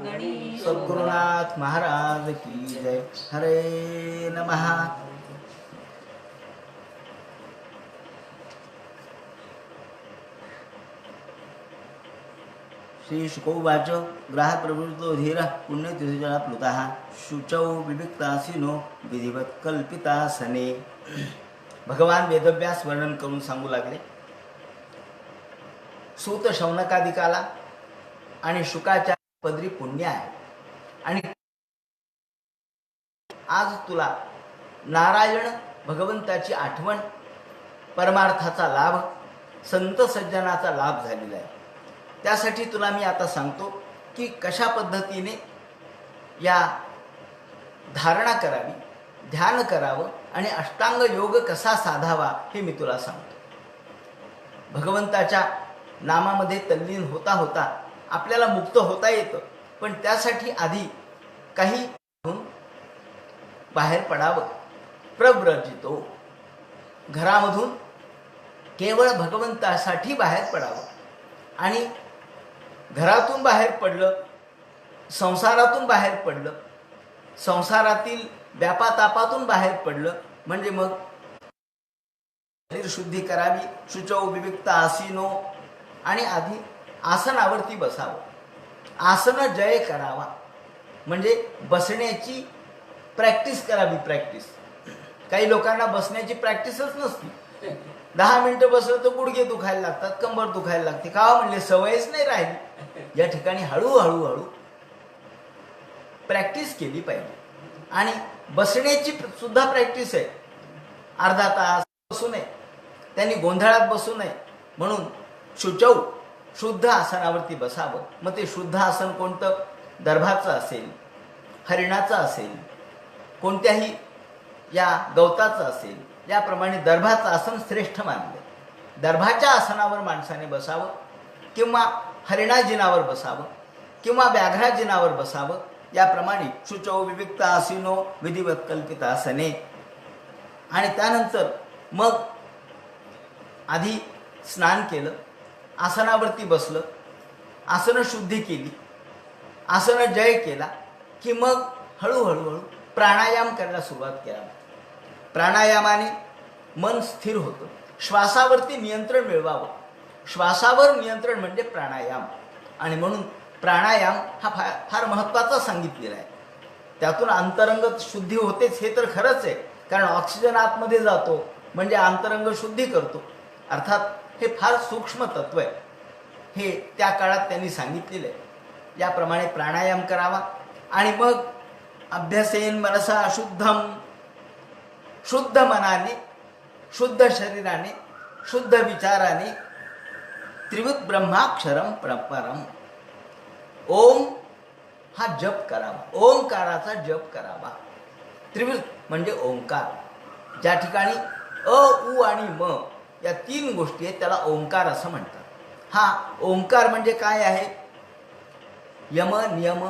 सद्गुरुनाथ महाराज की जय। हरे नमः। श्री शुकोवाच ग्राह प्रवृत्तो धीर पुण्यतीर्थजला प्लुतः शुचौ विविक्तासीनो विधिवत कल्पितासने। भगवान वेदव्यास वर्णन करून सांगू लागले, सूत शौनकादिकाला आणि शुकाच्या पदरी पुण्य आहे आणि आज तुला नारायण भगवंताची आठवण, परमार्थाचा लाभ, संत सज्जनाचा लाभ झालेला आहे। त्यासाठी तुला मी आता सांगतो की कशा पद्धतीने या धारणा करावी, ध्यान करावं आणि अष्टांग योग कसा साधावा हे मी तुला सांगतो। भगवंताच्या नामामध्ये तल्लीन होता होता आपल्याला मुक्त होता येतं, पण त्यासाठी आधी काही बाहेर पडावं। प्रव्रजितो, घरामधून केवळ भगवंतासाठी बाहेर पडावं आणि घरातून बाहेर पडलं, संसारातून बाहेर पडलं, संसारातील व्यापातापातून बाहेर पडलं म्हणजे मग शरीर शुद्धी करावी। शुचौ विविक्त आसीनो, आणि आधी आसनावरती बसावं, आसन जय करावा म्हणजे बसण्याची प्रॅक्टिस करावी। प्रॅक्टिस, काही लोकांना बसण्याची प्रॅक्टिसच नसती। 10 मिनिटं बसलं तर गुडघे दुखायला लागतात, कंबर दुखायला लागते। का म्हणले, सवयच नाही राहिली। या ठिकाणी हळूहळू हळू प्रॅक्टिस केली पाहिजे आणि बसण्याची सुद्धा प्रॅक्टिस आहे। अर्धा तास बसू नये, त्यांनी गोंधळात बसू नये, म्हणून शुचौ शुद्ध आसनावरती बसावं। मग ते शुद्ध आसन कोणतं? दर्भाचं असेल, हरिणाचं असेल, कोणत्याही या गवताचं असेल, याप्रमाणे दर्भाचं आसन श्रेष्ठ मानले। दर्भाच्या आसनावर माणसाने बसावं किंवा हरिणाजिनावर बसावं किंवा व्याघ्राजिनावर बसावं। याप्रमाणे शुचौ विविक्त आसीनो विधिवत कल्पित आसने। आणि त्यानंतर मग आधी स्नान केलं, आसनावरती बसलं, आसन शुद्धी केली, आसन जय केला की मग हळूहळू प्राणायाम करायला सुरुवात केला। प्राणायामाने मन स्थिर होतं, श्वासावरती नियंत्रण मिळवावं। श्वासावर नियंत्रण म्हणजे प्राणायाम, आणि म्हणून प्राणायाम हा फार महत्त्वाचा सांगितलेला आहे। त्यातून अंतरंग शुद्धी होतेच हे तर खरंच आहे, कारण ऑक्सिजन आतमध्ये जातो म्हणजे अंतरंग शुद्धी करतो। अर्थात हे फार सूक्ष्म तत्व आहे, हे त्या काळात त्यांनी सांगितलेलं आहे। याप्रमाणे प्राणायाम करावा आणि मग अभ्यासेन मनसा शुद्धम, शुद्ध मनाने, शुद्ध शरीराने, शुद्ध विचाराने त्रिवृत ब्रह्माक्षरम परम, ओम हा जप करावा, ओंकाराचा जप करावा। त्रिवृत म्हणजे ओंकार, ज्या ठिकाणी अ, उ आणि म या 3 गोष्टी आहेत त्याला ओंकार असं म्हणतात। हा ओंकार म्हणजे काय आहे? यम, नियम,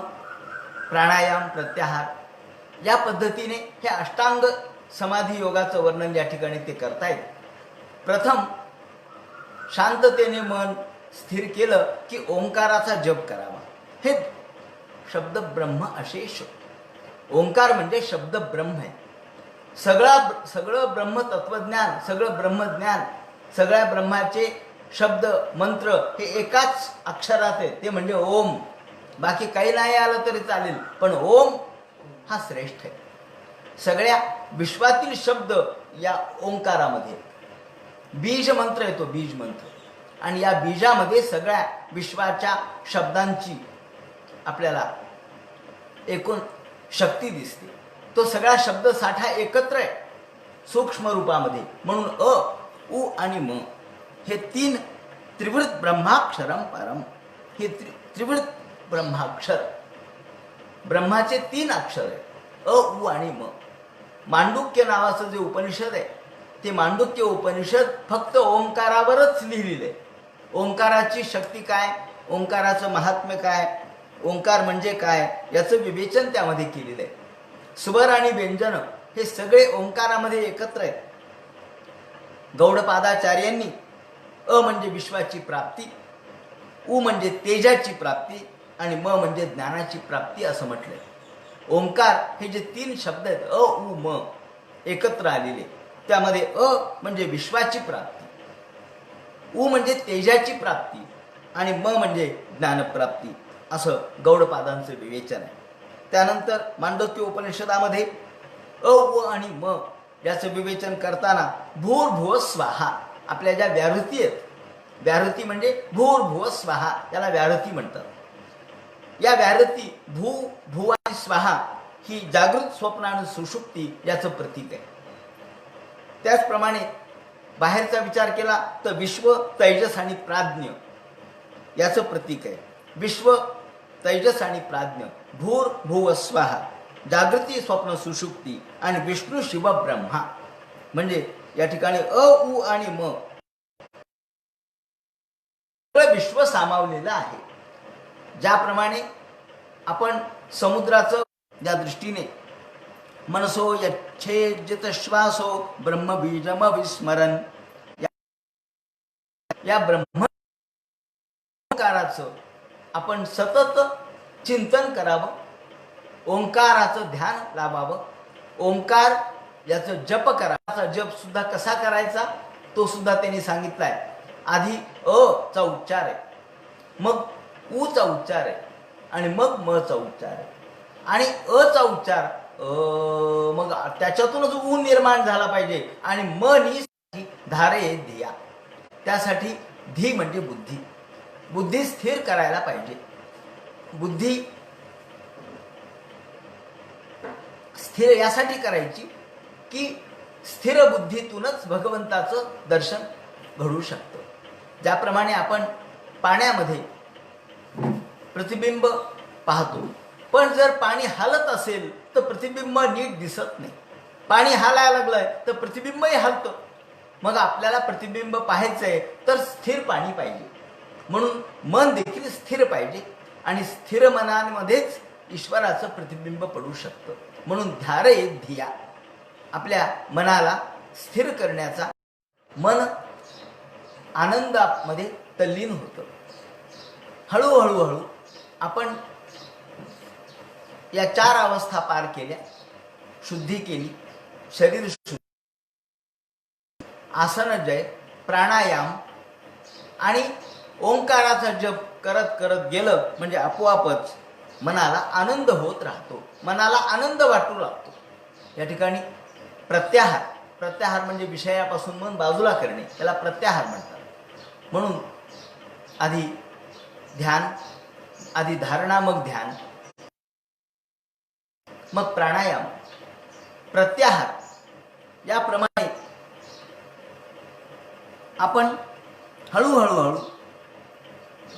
प्राणायाम, प्रत्याहार, या पद्धतीने हे अष्टांग समाधी योगाचं वर्णन या ठिकाणी ते करतायत। प्रथम शांततेने मन स्थिर केलं की ओंकाराचा जप करावा। हे शब्द ब्रह्म अशेष, ओंकार म्हणजे शब्द ब्रह्म आहे। सगळं ब्रह्म तत्वज्ञान, सगळं ब्रह्मज्ञान, सगळ्या ब्रह्माचे शब्द मंत्र हे एकाच अक्षरात आहे, ते म्हणजे ओम। बाकी काही नाही आलं तरी चालेल, पण ओम हा श्रेष्ठ आहे। सगळ्या विश्वातील शब्द या ओंकारामध्ये, बीज मंत्र येतो, बीज मंत्र, आणि या बीजामध्ये सगळ्या विश्वाच्या शब्दांची आपल्याला एकूण शक्ती दिसते। तो सगळा शब्द साठा एकत्र आहे सूक्ष्म रूपामध्ये, म्हणून अ, उ आणि म हे 3 त्रिवृत ब्रह्माक्षरम परम, हे त्रिवृत ब्रह्माक्षर, ब्रह्माचे 3 अक्षर आहे, अ, उ आणि म। मांडुक्य नावाचं जे उपनिषद आहे ते मांडुक्य उपनिषद फक्त ओंकारावरच लिहिलेलं आहे। ओंकाराची शक्ती काय, ओंकाराचं महात्म्य काय, ओंकार म्हणजे काय याचं विवेचन त्यामध्ये केलेलं आहे। स्वर आणि व्यंजन हे सगळे ओंकारामध्ये एकत्र आहेत। गौडपादाचार्यांनी अ म्हणजे विश्वाची प्राप्ती, उ म्हणजे तेजाची प्राप्ती, आणि म म्हणजे ज्ञानाची प्राप्ती असं म्हटलंय. ओंकार हे जे 3 शब्द आहेत अ उ म एकत्र आलेले, त्यामध्ये अ म्हणजे विश्वाची प्राप्ती, उ म्हणजे तेजाची प्राप्ती आणि म म्हणजे ज्ञानप्राप्ती असं गौडपादांचं विवेचन आहे. त्यानंतर मांडव्य उपनिषदामध्ये अ उ आणि म याचं विवेचन करताना भूर्भुव स्वाहा आपल्या ज्या व्याहृती आहेत, व्याहृती म्हणजे भूर्भुव स्वाहा, त्याला व्याहृती म्हणतात. या व्याहृती भू भू आणि स्वाहा ही जागृत स्वप्न आणि सुषुप्ती याचं प्रतीक आहे. त्याचप्रमाणे बाहेरचा विचार केला तर विश्व, तैजस आणि प्राज्ञ याचं प्रतीक आहे. विश्व, तैजस आणि प्राज्ञ, भूर भुव स्वाहा, जागृती स्वप्न सुषुप्ती आणि विष्णू शिव ब्रह्मा. म्हणजे या ठिकाणी अ उ आणि म विश्व सामावलेलं आहे. ज्याप्रमाणे आपण समुद्राचं या दृष्टीने मनसो यच्छेजित श्वासो ब्रह्मबीजम विस्मरण या ब्रह्मकाराचं आपण सतत चिंतन करावं, ओंकाराचं ध्यान लावावं. ओंकार याचं जप करायचा. जप सुद्धा कसा करायचा तो सुद्धा त्यांनी सांगितलाय. आधी अ चा उच्चार आहे, मग उ चा उच्चार आहे आणि मग म चा उच्चार आहे. आणि अ चा उच्चार मग त्याच्यातूनच ऊ निर्माण झाला पाहिजे आणि म नी धारे धिया, त्यासाठी धी म्हणजे बुद्धी. बुद्धी स्थिर करायला पाहिजे. बुद्धी स्थिर यासाठी करायची की स्थिर बुद्धीतूनच भगवंताचं दर्शन घडू शकतं. ज्याप्रमाणे आपण पाण्यामध्ये प्रतिबिंब पाहतो, पण जर पाणी हालत असेल तर प्रतिबिंब नीट दिसत नाही. पाणी हालायला लागलंय तर प्रतिबिंबही हालतं. मग आपल्याला प्रतिबिंब पाहायचंय तर स्थिर पाणी पाहिजे. म्हणून मन देखील स्थिर पाहिजे आणि स्थिर मनामध्येच ईश्वराचं प्रतिबिंब पडू शकतं. म्हणून ध्यारे धिया, आपल्या मनाला स्थिर करण्याचा, मन आनंदामध्ये तल्लीन होतं. हळूहळू आपण या 4 अवस्था पार केल्या, शुद्धी केली, शरीर शुद्धी, आसनजय, प्राणायाम आणि ओंकाराचा जप करत करत गेलं म्हणजे आपोआपच मनाला आनंद होत राहतो, मनाला आनंद वाटू लागतो. या ठिकाणी प्रत्याहार, प्रत्याहार म्हणजे विषयापासून मन बाजूला करणे, त्याला प्रत्याहार म्हणतात. म्हणून आधी ध्यान, आधी धारणा, मग ध्यान, मग प्राणायाम, प्रत्याहार. याप्रमाणे आपण हळूहळू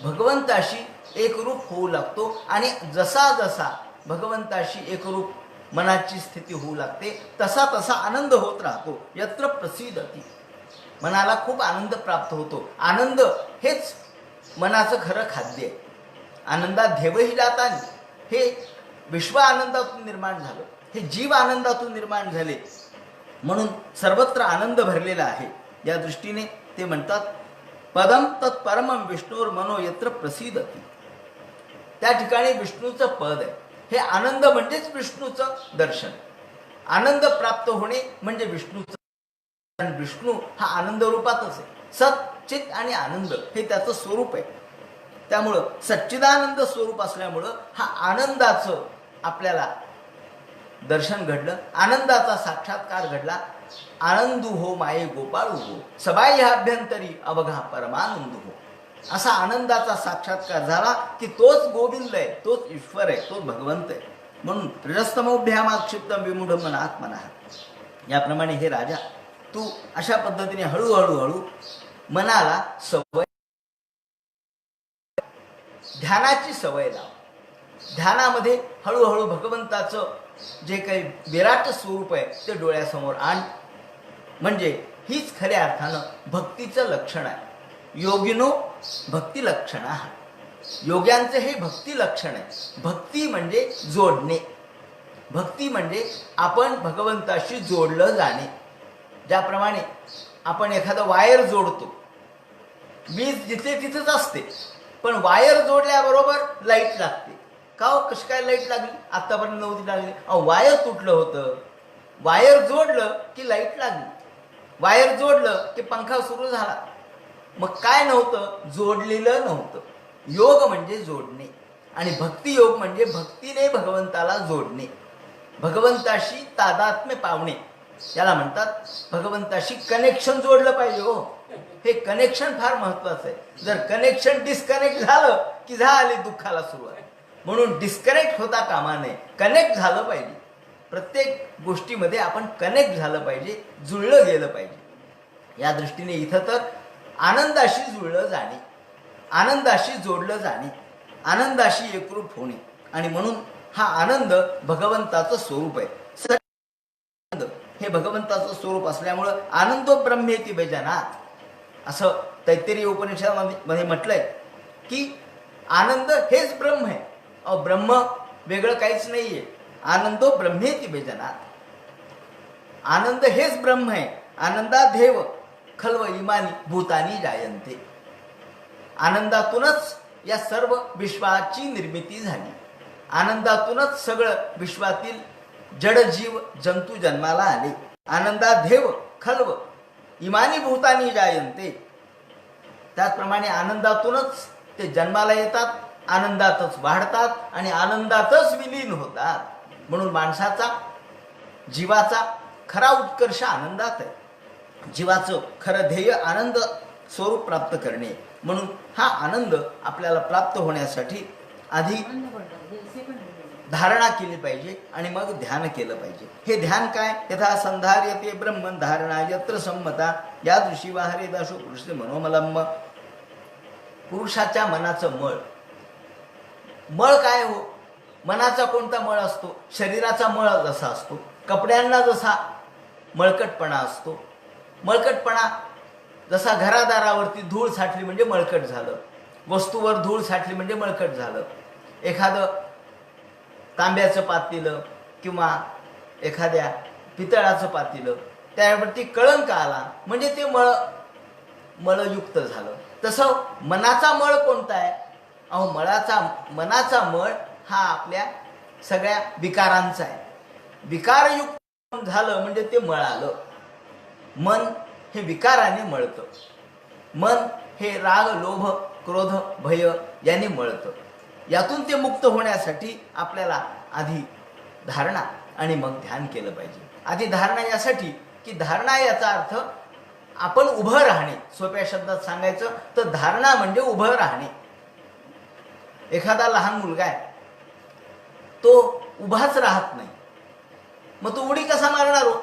भगवंताशी एकरूप होऊ लागतो आणि जसा जसा भगवंताशी एकरूप मनाची स्थिती होऊ लागते तसा तसा आनंद होत राहतो. यत्र प्रसिद्धती, मनाला खूप आनंद प्राप्त होतो. आनंद हेच मनाचं खरं खाद्य आहे. आनंदात धेवही जातानी, हे विश्व आनंदातून निर्माण झालं, हे जीव आनंदातून निर्माण झाले, म्हणून सर्वत्र आनंद भरलेला आहे. या दृष्टीने ते म्हणतात पदम तत्परमं विष्णुर मनो यत्र प्रसिद्धती. त्या ठिकाणी विष्णूचं पद आहे. हे आनंद म्हणजेच विष्णूचं दर्शन. आनंद प्राप्त होणे म्हणजे विष्णूचं, आणि विष्णू हा आनंद रूपातच आहे. सत चित आणि आनंद हे त्याचं स्वरूप आहे. त्यामुळं सच्चिदानंद स्वरूप असल्यामुळं हा आनंदाचं आपल्याला दर्शन घडलं, आनंदाचा साक्षात्कार घडला. आनंदू हो माये गोपाळू हो, सबाई अभ्यंतरी अवघा परमानंद हो. असा आनंदाचा साक्षात्कार झाला की तोच गोविंद आहे, तोच ईश्वर आहे, तोच भगवंत आहे. म्हणून रजस्तमोभ्यामाक्षिप्तम विमूढम मनात्मनः. याप्रमाणे हे राजा, तू अशा पद्धतीने हळूहळू मनाला सवय, ध्यानाची सवय लाव. ध्यानामध्ये हळूहळू भगवंताचं जे काही विराट स्वरूप आहे ते डोळ्यासमोर आण. म्हणजे हीच खऱ्या अर्थानं भक्तीचं लक्षण आहे. योगिनो भक्ती लक्षण, योग्यांचे हे भक्ती लक्षण आहे. भक्ती म्हणजे जोडणे, भक्ती म्हणजे आपण भगवंताशी जोडलं जाणे. ज्याप्रमाणे आपण एखादं वायर जोडतो, वीज जिथे तिथेच असते, पण वायर जोडल्याबरोबर लाईट लागते. का हो, कशी काय लाईट लागली? आतापर्यंत नव्हती लागली. वायर तुटलं होतं. वायर जोडलं की लाईट लागली. वायर जोडलं की पंखा सुरू झाला. मग काय नव्हतं? जोडलेलं नव्हतं. योग म्हणजे जोडणे आणि भक्ती योग म्हणजे भक्तीने भगवंताला जोडणे, भगवंताशी तादात्म्य पावणे. याला म्हणतात भगवंताशी कनेक्शन जोडलं पाहिजे. हो, हे कनेक्शन फार महत्वाचं आहे. जर कनेक्शन डिस्कनेक्ट झालं की झाली दुःखाला सुरुवात. म्हणून डिस्कनेक्ट होता कामा नये, कनेक्ट झालं पाहिजे. प्रत्येक गोष्टीमध्ये आपण कनेक्ट झालं पाहिजे, जुळलं गेलं पाहिजे. या दृष्टीने इथं तर आनंदाशी जुळलं जाणे, आनंदाशी जोडलं जाणे, आनंदाशी एकरूप होणे. आणि म्हणून हा आनंद भगवंताचं स्वरूप आहे. हे भगवंताचं स्वरूप असल्यामुळं आनंदो ब्रह्मेति व्यजनात् असं तैत्तिरीय उपनिषदामध्ये म्हटलंय की आनंद हेच ब्रह्म आहे. ब्रह्म वेगळं काहीच नाहीये. आनंदो ब्रह्मेति व्यजनात्, आनंद हेच ब्रह्म आहे. आनंदादेव खल्व इमानी भूतानी जायन्ते. आनंदातूनच या सर्व विश्वाची निर्मिती झाली. आनंदातूनच सगळं विश्वातील जडजीव जंतू जन्माला आले. आनंदादेव खल्व इमानी भूतानी जायन्ते. त्याचप्रमाणे आनंदातूनच ते जन्माला येतात, आनंदातच वाढतात आणि आनंदातच विलीन होतात. म्हणून माणसाचा, जीवाचा खरा उत्कर्ष आनंदात आहे. जीवाचं खरं ध्येय आनंद स्वरूप प्राप्त करणे. म्हणून हा आनंद आपल्याला प्राप्त होण्यासाठी आधी धारणा केली पाहिजे आणि मग ध्यान केलं पाहिजे. हे ध्यान काय? यथा संधार्यते ब्रह्मन धारणा यत्र संमता या दृशी वाहरे दाशो पुरुष मनोमलम. पुरुषाच्या मनाचं मळ. मळ काय हो? मनाचा कोणता मळ असतो? शरीराचा मळ जसा असतो, कपड्यांना जसा मळकटपणा असतो, मळकटपणा जसा घरादारावरती धूळ साठली म्हणजे मळकट झालं, वस्तूवर धूळ साठली म्हणजे मळकट झालं. एखादं तांब्याचं पातेलं किंवा एखाद्या पितळाचं पातेलं त्यावरती कळंक आला म्हणजे ते मळयुक्त झालं. तसं मनाचा मळ कोणता आहे? मनाचा मळ हा आपल्या सगळ्या विकारांचा आहे. विकारयुक्त झालं म्हणजे ते मळालं. मन हे विकाराने मळतं. मन हे राग, लोभ, क्रोध, भय याने मळतं. यातून ते मुक्त होण्यासाठी आपल्याला आधी धारणा आणि मग ध्यान केलं पाहिजे. आधी धारणा यासाठी की धारणा याचा अर्थ आपण उभं राहणे. सोप्या शब्दात सांगायचं तर धारणा म्हणजे उभं राहणे. एखादा लहान मुलगा आहे, तो उभाच राहत नाही. मग तो उडी कसा मारणार हो?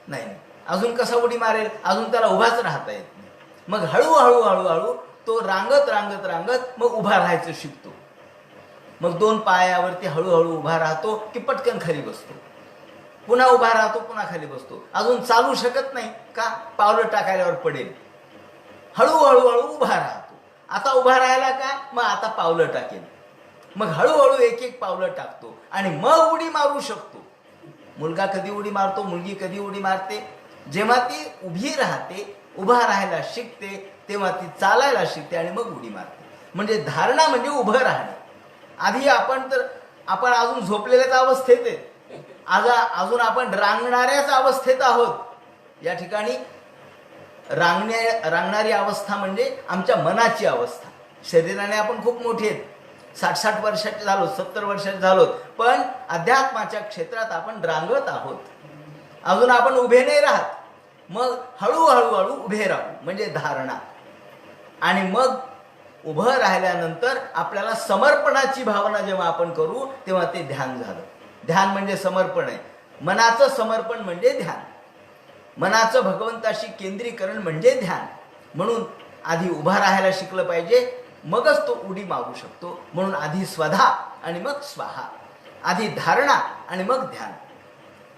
नाही, अजून कसा उडी मारेल? अजून त्याला उभाच राहता येत नाही. मग हळूहळू हळूहळू तो रांगत रांगत रांगत मग उभा राहायचं शिकतो. मग 2 पायावरती हळूहळू उभा राहतो की पटकन खाली बसतो, पुन्हा उभा राहतो, पुन्हा खाली बसतो. अजून चालू शकत नाही का? पावलं टाकायल्यावर पडेल. हळूहळू हळू उभा राहतो. आता उभा राहायला का? मग आता पावलं टाकेल. मग हळूहळू एक एक पावलं टाकतो आणि मग उडी मारू शकतो. मुलगा कधी उडी मारतो? मुलगी कधी उडी मारते? जेव्हा ती उभी राहते, उभा राहायला शिकते, तेव्हा ती चालायला शिकते आणि मग उडी मारते. म्हणजे धारणा म्हणजे उभं राहणे. आधी आपण अजून झोपलेल्याच अवस्थेत आहे. अजून आपण रांगणाऱ्याच अवस्थेत आहोत. या ठिकाणी रांगणारी अवस्था म्हणजे आमच्या मनाची अवस्था. शरीराने आपण खूप मोठे आहेत, 60-60 वर्षाचे झालो, 70 वर्षाचे झालो, पण अध्यात्माच्या क्षेत्रात आपण रांगत आहोत. अजून आपण उभे नाही राहत. मग हळूहळू उभे राहू म्हणजे धारणा. आणि मग उभं राहिल्यानंतर आपल्याला समर्पणाची भावना जेव्हा आपण करू तेव्हा ते ध्यान झालं. ध्यान म्हणजे समर्पण आहे. मनाचं समर्पण म्हणजे ध्यान. मनाचं भगवंताशी केंद्रीकरण म्हणजे ध्यान. म्हणून आधी उभा राहायला शिकलं पाहिजे, मगच तो उडी मारू शकतो. म्हणून आधी स्वधा आणि मग स्वाहा. आधी धारणा आणि मग ध्यान.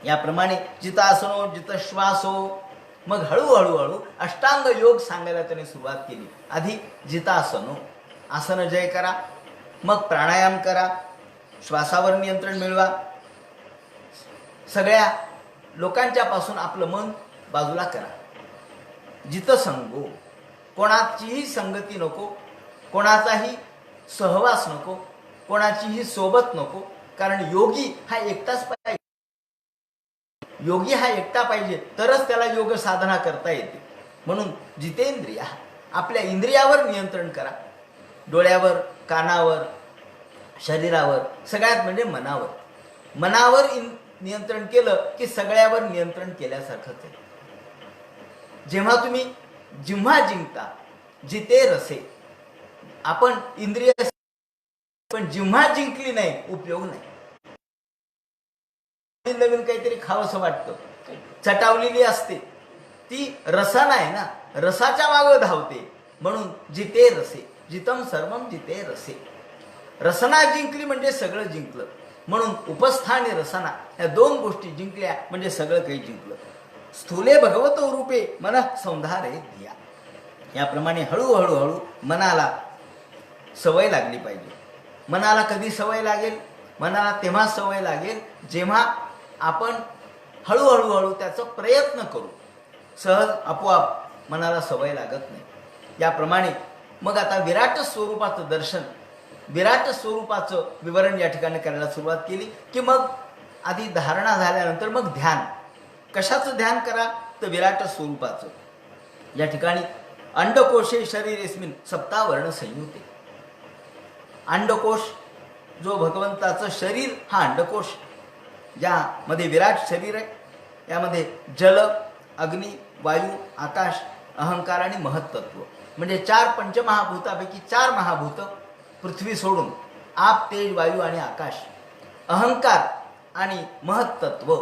याप्रमाणे जितासनो जितश्वासो. मग हळूहळू अष्टांग योग सांगायला त्याने सुरुवात केली. आधी जितासनो, आसन जय करा, मग प्राणायाम करा, श्वासावर नियंत्रण मिळवा, सगळ्या लोकांच्या पासून आपलं मन बाजूला करा. जितसंगो, कोणाचीही संगती नको, कोणाचाही सहवास नको, कोणाचीही सोबत नको. कारण योगी हा एकटाच पाहिजे. योगी हा एकटा पाहिजे तरच त्याला योग साधना करता येते. म्हणून जितेंद्रिय, आपल्या इंद्रियावर नियंत्रण करा. डोळ्यावर, कानावर, शरीरावर, सगळ्यात म्हणजे मनावर. मनावर नियंत्रण केलं की सगळ्यावर नियंत्रण केल्यासारखंच आहे. जेव्हा तुम्ही जिव्हा जिंकता, जिते रसे. आपण इंद्रिय पण जिव्हा जिंकली नाही, उपयोग नाही. नवीन काहीतरी खावंसं वाटतं, चटावलेली असते ती रसाना आहे ना, रसाच्या मागे धावते. म्हणून जिते रसे, जितम सर्वम जिते रसे. रसना जिंकली म्हणजे सगळं जिंकलं. म्हणून उपस्था आणि रसना या दोन गोष्टी जिंकल्या म्हणजे सगळं काही जिंकलं. स्थूले भगवत रूपे मन सौंधारे धिया. याप्रमाणे हळूहळू मनाला सवय लागली पाहिजे. मनाला कधी सवय लागेल? मनाला तेव्हा सवय लागेल जेव्हा आपण हळूहळू त्याचा प्रयत्न करू. सहज आपोआप मनाला सवय लागत नाही. याप्रमाणे मग आता विराट स्वरूपाचं दर्शन, विराट स्वरूपाचं विवरण या ठिकाणी करायला सुरुवात केली की मग आधी धारणा झाल्यानंतर मग ध्यान. कशाचं ध्यान करा? तर विराट स्वरूपाचं. या ठिकाणी अंडकोशे शरीरेस्मिन सप्तावर्ण संयुते. अंडकोश जो भगवंताचं शरीर, हा अंडकोश ज्यामध्ये विराट शरीर आहे. यामध्ये जल, अग्नी, वायू, आकाश, अहंकार आणि महत्त्व म्हणजे 4 पंचमहाभूतापैकी 4 महाभूत पृथ्वी सोडून आप, तेज, वायू आणि आकाश, अहंकार आणि महत्त्व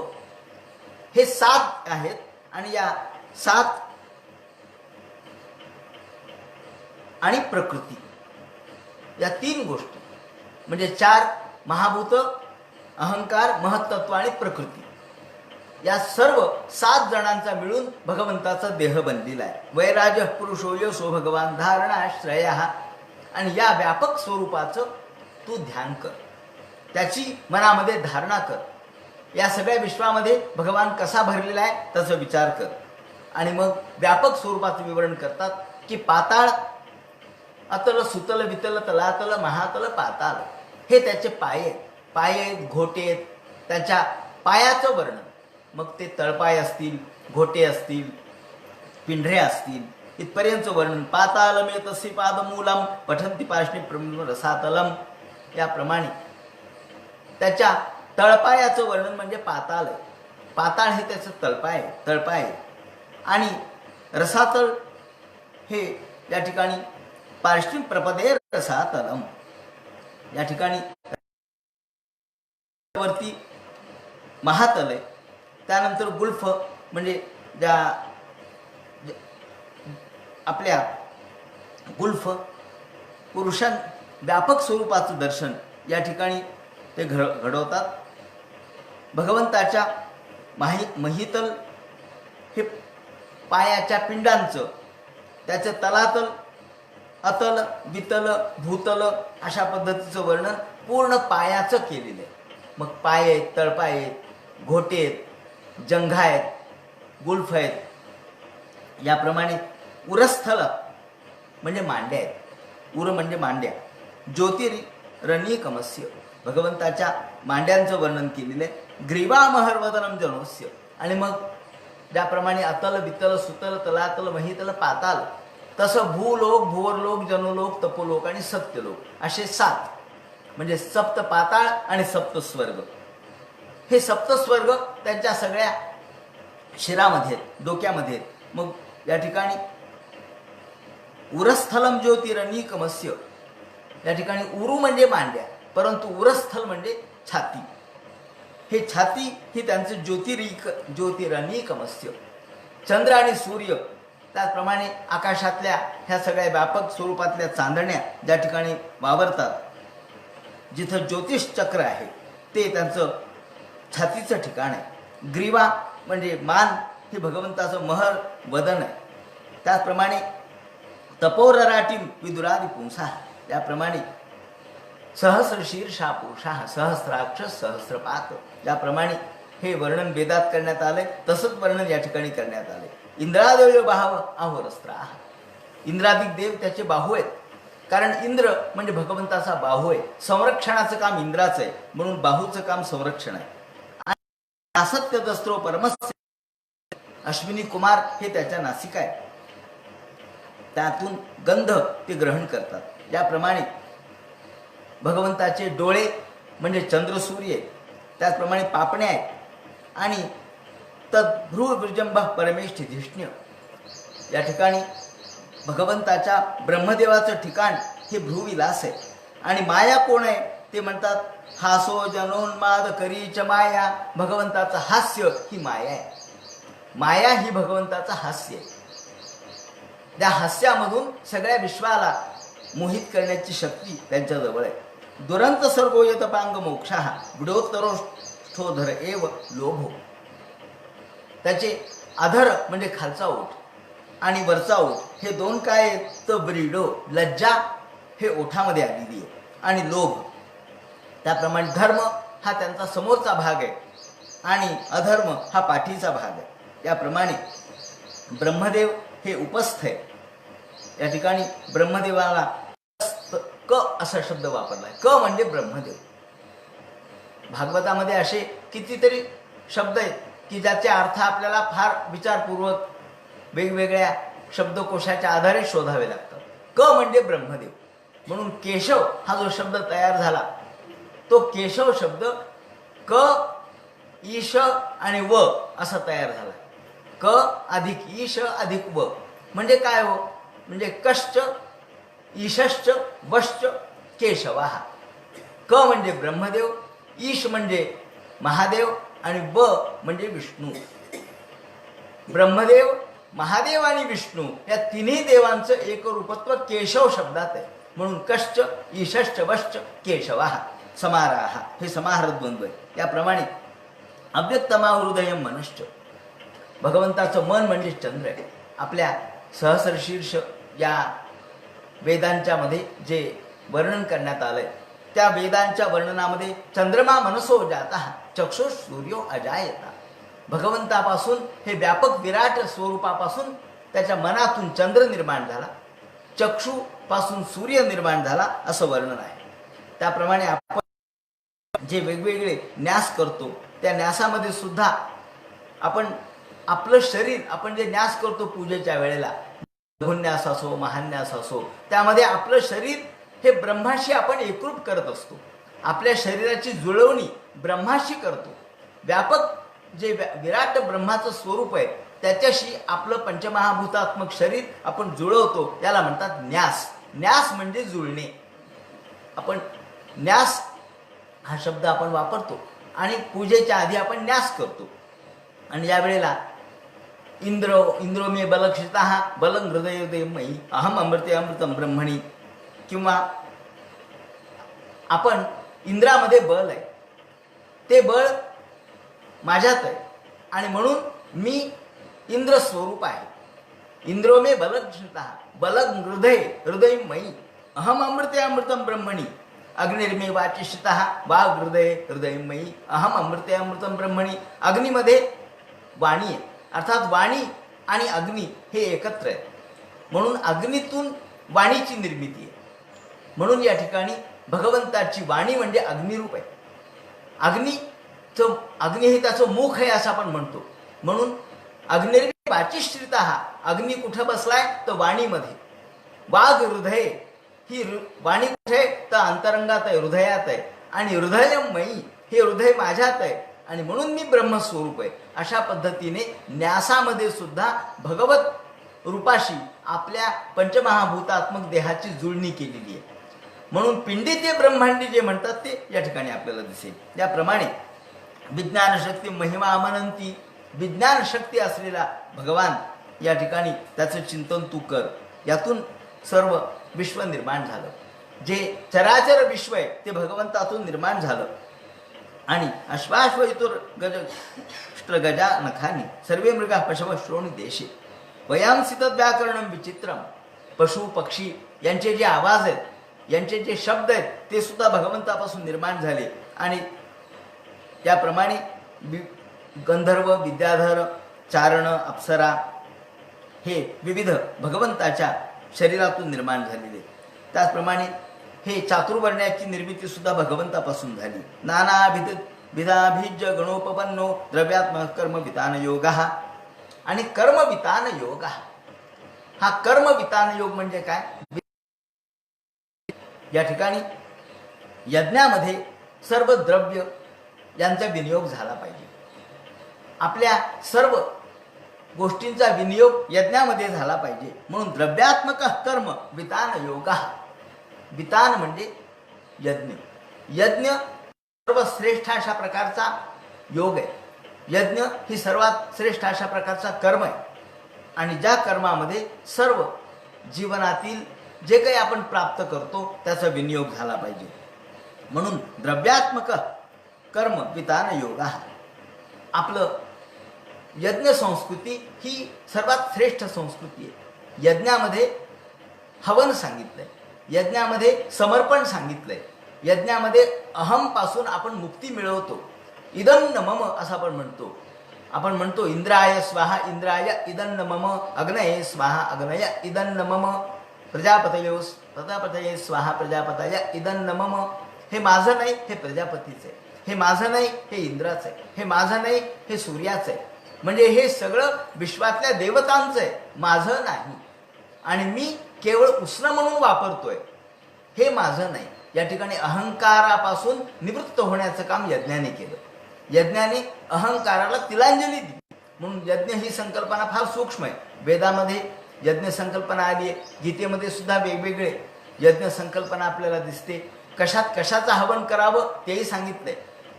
हे 7 आहेत. आणि या 7 आणि प्रकृती या 3 गोष्टी म्हणजे 4 महाभूत, अहंकार, महत्त्व आणि प्रकृती या सर्व 7 जणांचा मिळून भगवंताचा देह बनलेला आहे. वैराज पुरुषो यशो भगवान धारणाश्रय. आणि या व्यापक स्वरूपाचं तू ध्यान कर, त्याची मनामध्ये धारणा कर. या सगळ्या विश्वामध्ये भगवान कसा भरलेला आहे त्याचा विचार कर. आणि मग व्यापक स्वरूपाचं विवरण करतात की पाताळ, अतल, सुतल, वितल, तलातल, महातल, पाताल हे त्याचे पाय आहेत, घोटे आहेत. त्याच्या पायाचं वर्णन, मग ते तळपाय असतील, घोटे असतील, पिंढरे असतील, इथपर्यंतचं वर्णन. पातालमे तस्य पादमूलम पठंती पार्श्वे प्रमिम रसातलम. याप्रमाणे त्याच्या तळपायाचं वर्णन म्हणजे पाताळ आहे. पाताळ हे त्याचं तळपाय आहे. आणि रसातल हे या ठिकाणी पार्श्वी प्रपदे रसातलम. या ठिकाणी वरती महातल आहे. त्यानंतर गुल्फ म्हणजे ज्या आपल्या गुल्फ पुरुषां व्यापक स्वरूपाचं दर्शन या ठिकाणी ते घडवतात. भगवंताच्या महितल हे पायाच्या पिंडांचं, त्याचं तलातल, अतल, वितल, भूतल अशा पद्धतीचं वर्णन पूर्ण पायाचं केलेलं आहे. मग पाय आहेत, तळपाय आहेत, घोटे आहेत, जंघा आहेत, गुल्फ आहेत. याप्रमाणे उरस्थल म्हणजे मांड्या आहेत. उर म्हणजे मांड्या. ज्योतिरनीकमस्य भगवंताच्या मांड्यांचं वर्णन केलेलं आहे. ग्रीवामहर्वदनम जनोस्य. आणि मग ज्याप्रमाणे अतल, वितल, सुतल, तलातल, महितल, पाताल तसं भूलोक, भुवरलोक, जनोलोक, तपोलोक आणि सत्यलोक असे 7 म्हणजे सप्त पाताळ आणि सप्त स्वर्ग. हे सप्त स्वर्ग त्यांच्या सगळ्या शिरामध्ये, डोक्यामध्ये. मग या ठिकाणी उरस्थलम ज्योतिरनीकमस्य. या ठिकाणी उरु म्हणजे मांड्या, परंतु उरस्थल म्हणजे छाती. हे छाती ही त्यांचं ज्योतिरनीकमस्य. चंद्र आणि सूर्य, त्याचप्रमाणे आकाशातल्या ह्या सगळ्या व्यापक स्वरूपातल्या चांदण्या ज्या ठिकाणी वावरतात, जिथं ज्योतिष चक्र आहे ते त्यांचं छातीचं ठिकाण आहे. ग्रीवा म्हणजे मान हे भगवंताचं महर वदन आहे. त्याचप्रमाणे तपोरराटी विदुरादी पुंसा. याप्रमाणे सहस्र शीर्षा पुरुषा सहस्राक्ष सहस्रपात. याप्रमाणे हे वर्णन वेदात करण्यात आले, तसंच वर्णन या ठिकाणी करण्यात आले. इंद्रादेव बाहव अहोरस्त्रा. इंद्रादिक देव त्याचे बाहू आहेत. कारण इंद्र म्हणजे भगवंताचा बाहू आहे. संरक्षणाचं काम इंद्राचं आहे, म्हणून बाहूचं काम संरक्षण आहे. आणि असत्य दस्त्रो परमस्य, अश्विनी कुमार हे त्याच्या नासिका आहे, त्यातून गंध ते ग्रहण करतात. ज्याप्रमाणे भगवंताचे डोळे म्हणजे चंद्र सूर्य, त्याचप्रमाणे पापण्या आहेत. आणि तद्भ्रू विजंभ परमेष्ठी धिष्ण्य, या ठिकाणी भगवंताच्या ब्रह्मदेवाचं ठिकाण हे भ्रूविलास आहे. आणि माया कोण आहे ते म्हणतात हासो जनोन्माद करीच माया, भगवंताचं हास्य ही माया आहे. माया ही भगवंताचं हास्य आहे. त्या हास्यामधून सगळ्या विश्वाला मोहित करण्याची शक्ती त्यांच्याजवळ आहे. दुरंत सर्गो यत पांग मोक्षाः विडोत्तरोष्ठोधर एव लोभो, त्याचे अधर म्हणजे खालचा ओठ आणि वरचा ओठ हे दोन काय आहेत तर ब्रीडो, लज्जा हे ओठामध्ये आलेली आहे, आणि लोभ. त्याप्रमाणे धर्म हा त्यांचा समोरचा भाग आहे आणि अधर्म हा पाठीचा भाग आहे. त्याप्रमाणे ब्रह्मदेव हे उपस्थ आहे. या ठिकाणी ब्रह्मदेवाला क असा शब्द वापरलाय. क म्हणजे ब्रह्मदेव. भागवतामध्ये असे कितीतरी शब्द आहेत की ज्याचे अर्थ आपल्याला फार विचारपूर्वक वेगवेगळ्या शब्दकोशाच्या आधारे शोधावे लागतात. क म्हणजे ब्रह्मदेव. म्हणून केशव हा जो शब्द तयार झाला तो केशव शब्द क ईश आणि व असा तयार झाला. क अधिक ईश अधिक व म्हणजे काय हो, म्हणजे कश्च ईशश्च वश्च केशवा. क म्हणजे ब्रह्मदेव, ईश म्हणजे महादेव आणि व म्हणजे विष्णू. ब्रह्मदेव, महादेव आणि विष्णू या तिन्ही देवांचं एकरूपत्व केशव शब्दात आहे. म्हणून कश्च ईशश्च वश्च केशवा समाराह हे समाहार द्वंद्व आहे. याप्रमाणे अव्यक्तमा हृदय मनश्च, भगवंताचं मन म्हणजे चंद्र आहे. आपल्या सहस्रशीर्ष या वेदांच्या मध्ये जे वर्णन करण्यात आलंय त्या वेदांच्या वर्णनामध्ये चंद्रमा मनसो जाता चक्षुष सूर्यो अजायता, भगवंतापासून हे व्यापक विराट स्वरूपापासून त्याच्या मनातून चंद्र निर्माण झाला, चक्षुपासून सूर्य निर्माण झाला असं वर्णन आहे. त्याप्रमाणे आपण जे वेगवेगळे न्यास करतो त्या न्यासामध्ये सुद्धा आपण आपलं शरीर, आपण जे न्यास करतो पूजेच्या वेळेला, लघुन्यास असो महान्यास असो, त्यामध्ये आपलं शरीर हे ब्रह्माशी आपण एकरूप करत असतो. आपल्या शरीराची जुळवणी ब्रह्माशी करतो. व्यापक जे विराट ब्रह्माचं स्वरूप आहे त्याच्याशी आपलं पंचमहाभूतात्मक शरीर आपण जुळवतो, त्याला म्हणतात न्यास. न्यास म्हणजे जुळणे. आपण न्यास हा शब्द आपण वापरतो आणि पूजेच्या आधी आपण न्यास करतो. आणि या वेळेला इंद्रो मे बलक्षिता बलं हृदय मयी अहम अमृते अमृतम ब्रह्मणी, किंवा आपण इंद्रामध्ये बल आहे, ते बळ माझ्यात आहे आणि म्हणून मी इंद्र स्वरूप आहे. इंद्रो मे बलक्षिता बलं हृदय मयी अहम अमृते अमृतम ब्रह्मणी अग्निर्मे वाचिष्ठिता वाग हृदय मयी अहम अमृते अमृतम ब्रह्मणी. अग्नीमध्ये वाणी आहे, अर्थात वाणी आणि अग्नी हे एकत्र आहेत, म्हणून अग्नीतून वाणीची निर्मिती आहे. म्हणून या ठिकाणी भगवंताची वाणी म्हणजे अग्निरूप आहे. अग्नी हे त्याचं मुख आहे असं आपण म्हणतो. म्हणून अग्निर्मे वाचिष्ठिता, अग्नी कुठं बसलाय तर वाणीमध्ये. वाग हृदय, ही वाणी कुठे तर अंतरंगात आहे, हृदयात आहे. आणि हृदयमयी, हे हृदय माझ्यात आहे आणि म्हणून मी ब्रह्मस्वरूप आहे. अशा पद्धतीने न्यासामध्ये सुद्धा भगवत रूपाशी आपल्या पंचमहाभूतात्मक देहाची जुळणी केलेली आहे. म्हणून पिंडी ते ब्रह्मांडी जे म्हणतात ते या ठिकाणी आपल्याला दिसेल. त्याप्रमाणे विज्ञान शक्ती महिमा अमनंती, विज्ञान शक्ती असलेला भगवान या ठिकाणी त्याचं चिंतन तू कर. यातून सर्व विश्व निर्माण झालं. जे चराचर विश्व आहे ते भगवंतातून निर्माण झालं. आणि अश्वाश्व इतर गजा नखानी सर्वे मृगा पशव श्रोणी देशे वयांसी तद्व्याकरणम विचित्रम. पशु पक्षी यांचे जे आवाज आहेत, यांचे जे शब्द आहेत ते सुद्धा भगवंतापासून निर्माण झाले. आणि त्याप्रमाणे गंधर्व, विद्याधर, चारण, अप्सरा हे विविध भगवंताच्या शरीरातून निर्माण झालेले. त्याचप्रमाणे हे चातुर्वर्ण्याची निर्मिती सुद्धा भगवंतापासून झाली. नानाभिध विधाभिज्य गणोपपन्नो द्रव्यात्मक कर्म वितान योग. आणि कर्म वितान योग, हा कर्म वितान योग म्हणजे काय? या ठिकाणी यज्ञामध्ये सर्व द्रव्य यांचा विनियोग झाला पाहिजे. आपल्या सर्व गोष्टींचा विनियोग यज्ञामध्ये झाला पाहिजे. म्हणून द्रव्यात्मक कर्म वितान योग. वितान म्हणजे यज्ञ. यज्ञ सर्वश्रेष्ठ अशा प्रकारचा योग आहे. यज्ञ ही सर्वात श्रेष्ठ अशा प्रकारचा कर्म आहे. आणि ज्या कर्मामध्ये सर्व जीवनातील जे काही आपण प्राप्त करतो त्याचा विनियोग झाला पाहिजे. म्हणून द्रव्यात्मक कर्म वितान योग. आपलं यज्ञ संस्कृती ही सर्वात श्रेष्ठ संस्कृती आहे. यज्ञामध्ये हवन सांगितलंय, यज्ञामध्ये समर्पण सांगितलंय, यज्ञामध्ये अहमपासून आपण मुक्ती मिळवतो. इदं न मम असं आपण म्हणतो इंद्राय स्वाहा इंद्राय इदं न मम, अग्नये स्वाहा अग्नय इदं न मम, प्रजापतये स्वाहा प्रजापतय इदं न मम. हे माझं नाही, हे प्रजापतीचं आहे. हे माझं नाही, हे इंद्राचं आहे. हे माझं नाही, हे सूर्याचं आहे. म्हणजे हे सगळं विश्वातल्या देवतांचं आहे, माझं नाही. आणि मी केवळ उष्ण म्हणून वापरतोय, हे माझं नाही. या ठिकाणी अहंकारापासून निवृत्त होण्याचं काम यज्ञाने केलं. यज्ञाने अहंकाराला तिलांजली दिली. म्हणून यज्ञ ही संकल्पना फार सूक्ष्म आहे. वेदामध्ये यज्ञ संकल्पना आली आहे, गीतेमध्ये सुद्धा वेगवेगळे यज्ञ संकल्पना आपल्याला दिसते. कशाचं हवन करावं तेही सांगितलंय.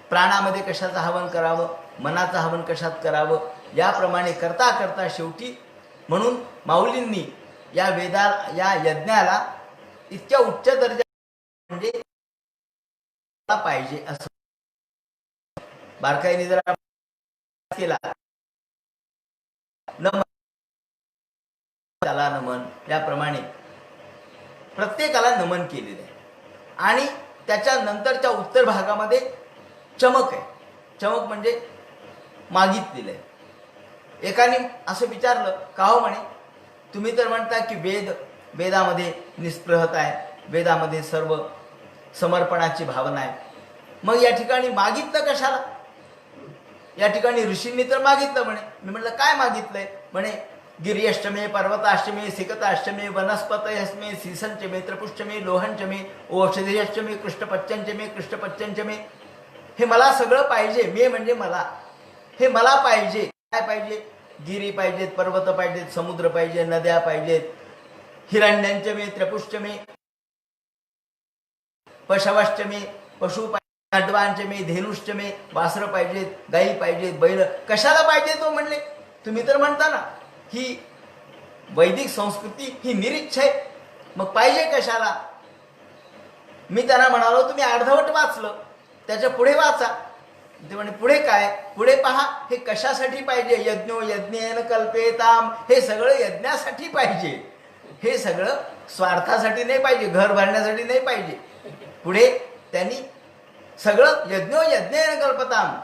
प्राणामध्ये कशाचं हवन करावं, मनाचं हवन कशात करावं, याप्रमाणे करता करता शेवटी म्हणून माऊलींनी या या यज्ञाला इतक्या उच्च दर्जा म्हणजे पाहिजे असं बारकाईने जरा केला. नमन त्याला नमन, याप्रमाणे प्रत्येकाला नमन केलेलं आहे. आणि त्याच्या नंतरच्या उत्तर भागामध्ये चमक आहे. चमक म्हणजे मागितलेलं आहे. एकाने असं विचारलं, का हो म्हणे तुम्ही तर म्हणता की वेदामध्ये निस्पृहता आहे, वेदामध्ये सर्व समर्पणाची भावना आहे, मग या ठिकाणी मागितलं कशाला? या ठिकाणी ऋषींनी तर मागितलं म्हणे. मी म्हटलं काय मागितलंय? म्हणे गिर्यष्टमे पर्वताष्टमे सिकताष्टमे वनस्पतयष्टमे सीसंचमे त्रपुष्टमे लोहंचमे औषधीष्टमे कृष्णपच्चंचमे कृष्णपच्चंचमे. हे मला सगळं पाहिजे. मे म्हणजे मला, हे मला पाहिजे. काय पाहिजे? गिरी पाहिजेत, पर्वत पाहिजेत, समुद्र पाहिजे, नद्या पाहिजेत, हिरण्यंचमे त्रपुष्टमे पशवष्टमे पशु पाहिजे, नटवांचमे धेनुष्टमे वासरं पाहिजेत, गायी पाहिजेत, बैल. कशाला पाहिजे तो म्हणले? तुम्ही तर म्हणता ना ही वैदिक संस्कृती ही निरीच्छ आहे, मग पाहिजे कशाला? मी त्यांना म्हणालो तुम्ही अर्धवट वाचलं, त्याच्या पुढे वाचा. ते म्हणे पुढे काय? पुढे पहा, हे कशासाठी पाहिजे? यज्ञो यज्ञेन कल्पेताम. हे सगळं यज्ञासाठी पाहिजे. हे सगळं स्वार्थासाठी नाही पाहिजे, घर भरण्यासाठी नाही पाहिजे. पुढे त्यांनी सगळं यज्ञो यज्ञेन कल्पताम,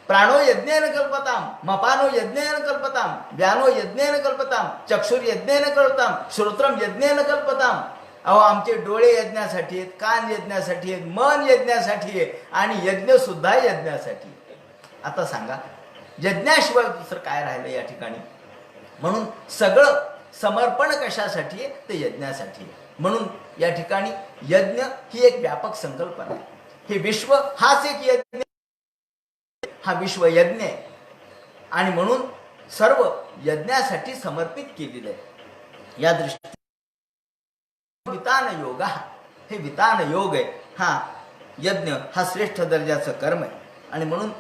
प्राणो यज्ञेन कल्पताम, मपानो यज्ञेन कल्पताम, व्यानो यज्ञेन कल्पताम, चक्षुर यज्ञेन कल्पताम, श्रोत्रम यज्ञेन कल्पताम. अहो आमचे डोळे यज्ञासाठी आहेत, कान यज्ञासाठी आहेत, मन यज्ञासाठी आहे, आणि यज्ञ सुद्धा यज्ञासाठी. आता सांगा यज्ञाशिवाय दुसरं काय राहिलं या ठिकाणी? म्हणून सगळं समर्पण कशासाठी आहे? ते यज्ञासाठी आहे. म्हणून या ठिकाणी यज्ञ ही एक व्यापक संकल्पना आहे. हे विश्व हाच एक यज्ञ, हा विश्व यज्ञ आहे. आणि म्हणून सर्व यज्ञासाठी समर्पित केलेलं आहे. या दृष्टीने वितान योग, हे वितान योग आहे. हा यज्ञ हा श्रेष्ठ दर्जाचं कर्म आहे. आणि म्हणून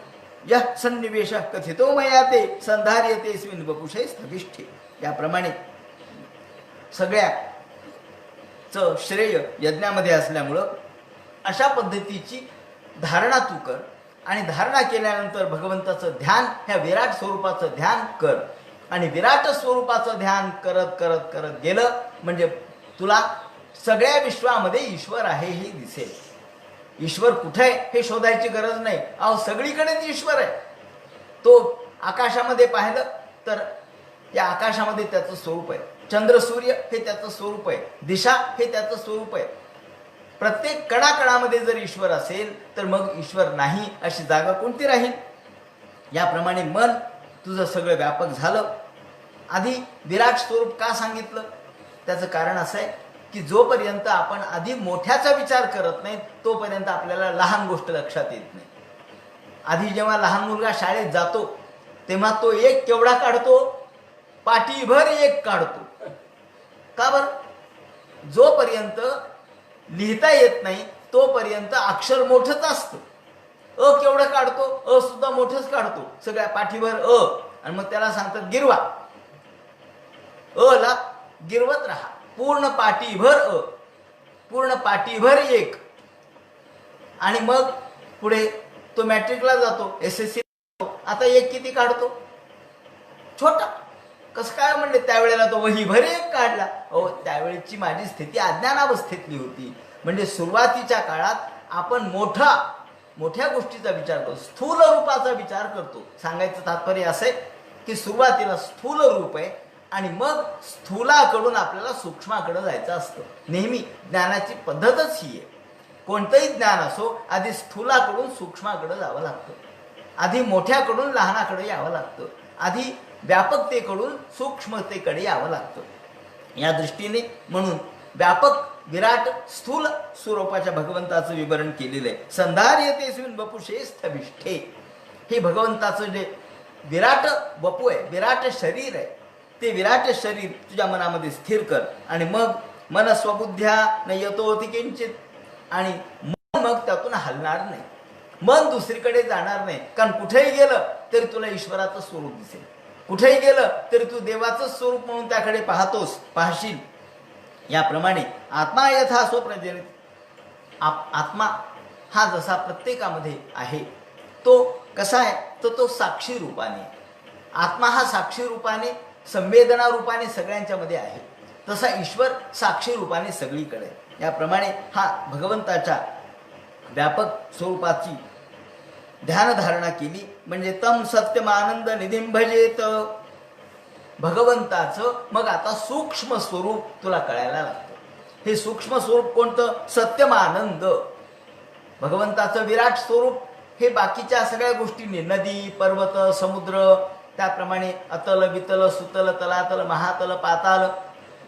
या सन्निवेश कथितो मया ते संधार्यते स्मिन् वपुषे स्थविष्ठे. याप्रमाणे सगळ्याचं श्रेय यज्ञामध्ये असल्यामुळं अशा पद्धतीची धारणा तू कर. आणि धारणा केल्यानंतर भगवंताचं ध्यान, ह्या विराट स्वरूपाचं ध्यान कर. आणि विराट स्वरूपाचं ध्यान करत करत करत गेलं म्हणजे तुला सगळ्या विश्वामध्ये ईश्वर आहे हे दिसेल. ईश्वर कुठे आहे हे शोधायची गरज नाही. अहो सगळीकडेच ईश्वर आहे. तो आकाशामध्ये पाहिलं तर या आकाशामध्ये त्याचं स्वरूप आहे. चंद्र सूर्य हे त्याचं स्वरूप आहे, दिशा हे त्याचं स्वरूप आहे. प्रत्येक कणाकणामध्ये जर ईश्वर असेल तर मग ईश्वर नाही अशी जागा कोणती राहील? याप्रमाणे मन तुझं सगळं व्यापक झालं. आधी विराट स्वरूप का सांगितलं? त्याचं कारण असं आहे की जोपर्यंत आपण आधी मोठ्याचा विचार करत नाही तोपर्यंत आपल्याला लहान गोष्ट लक्षात येत नाही. आधी जेव्हा लहान मुलगा शाळेत जातो तेव्हा तो एक केवढा काढतो? पाटीभर एक काढतो. का बरं? जोपर्यंत लिहिता येत नाही तोपर्यंत अक्षर मोठंच असतं. अ केवढं काढतो? अ सुद्धा मोठंच काढतो, सगळ्या पाठीभर अ. आणि मग त्याला सांगतात गिरवा. अ ला गिरवत राहा, पूर्ण पाठीभर अ, पूर्ण पाठीभर एक. आणि मग पुढे तो मॅट्रिकला जातो, SSC. आता एक किती काढतो? छोटा. कसं काय म्हणले? त्यावेळेला तो वहीभर एक काढला. त्यावेळेची माझी स्थिती अज्ञानावस्थेतली होती. म्हणजे सुरुवातीच्या काळात आपण मोठ्या गोष्टीचा विचार करतो, स्थूल रूपाचा विचार करतो. सांगायचं तात्पर्य असं आहे की सुरुवातीला स्थूल रूप आहे आणि मग स्थूलाकडून आपल्याला सूक्ष्माकडे जायचं असतं. नेहमी ज्ञानाची पद्धतच ही आहे. कोणतंही ज्ञान असो, आधी स्थूलाकडून सूक्ष्माकडे जावं लागतं, आधी मोठ्याकडून लहानाकडे यावं लागतं, आधी व्यापकतेकडून सूक्ष्मतेकडे यावं लागतं. या दृष्टीने म्हणून व्यापक विराट स्थूल स्वरूपाच्या भगवंताचं विवरण केलेलं आहे. संधार्यतेस्मिन् वपुषे स्थविष्ठे. हे भगवंताचं जे विराट वपू आहे, विराट शरीर आहे, ते विराट शरीर तुझ्या मनामध्ये स्थिर कर. आणि मग मन स्वबुद्ध्या न यतोति किंचित. आणि मन मग त्यातून हलणार नाही, मन दुसरीकडे जाणार नाही. कारण कुठेही गेलं तरी तुला ईश्वराचं स्वरूप दिसेल, कुठेही गेलं तरी तू देवाचं स्वरूप म्हणून त्याकडे पाहशील. याप्रमाणे आत्मा यथा स्वप्रजनित. आत्मा हा जसा प्रत्येकामध्ये आहे तो कसा आहे? तर तो साक्षी रूपाने. आत्मा हा साक्षी रूपाने, संवेदना रूपाने सगळ्यांच्या मध्ये आहे. तसा ईश्वर साक्षी रूपाने सगळीकडे. याप्रमाणे हा भगवंताच्या व्यापक स्वरूपाची ध्यानधारणा केली म्हणजे तम सत्यम आनंद निधिं भजेत. भगवंताचं मग आता सूक्ष्म स्वरूप तुला कळायला लागतं. हे सूक्ष्म स्वरूप कोणतं? सत्यम आनंद. भगवंताचं विराट स्वरूप हे बाकीच्या सगळ्या गोष्टींनी, नदी, पर्वत, समुद्र, त्याप्रमाणे अतल, वितल, सुतल, तलातल, महातल, पाताल,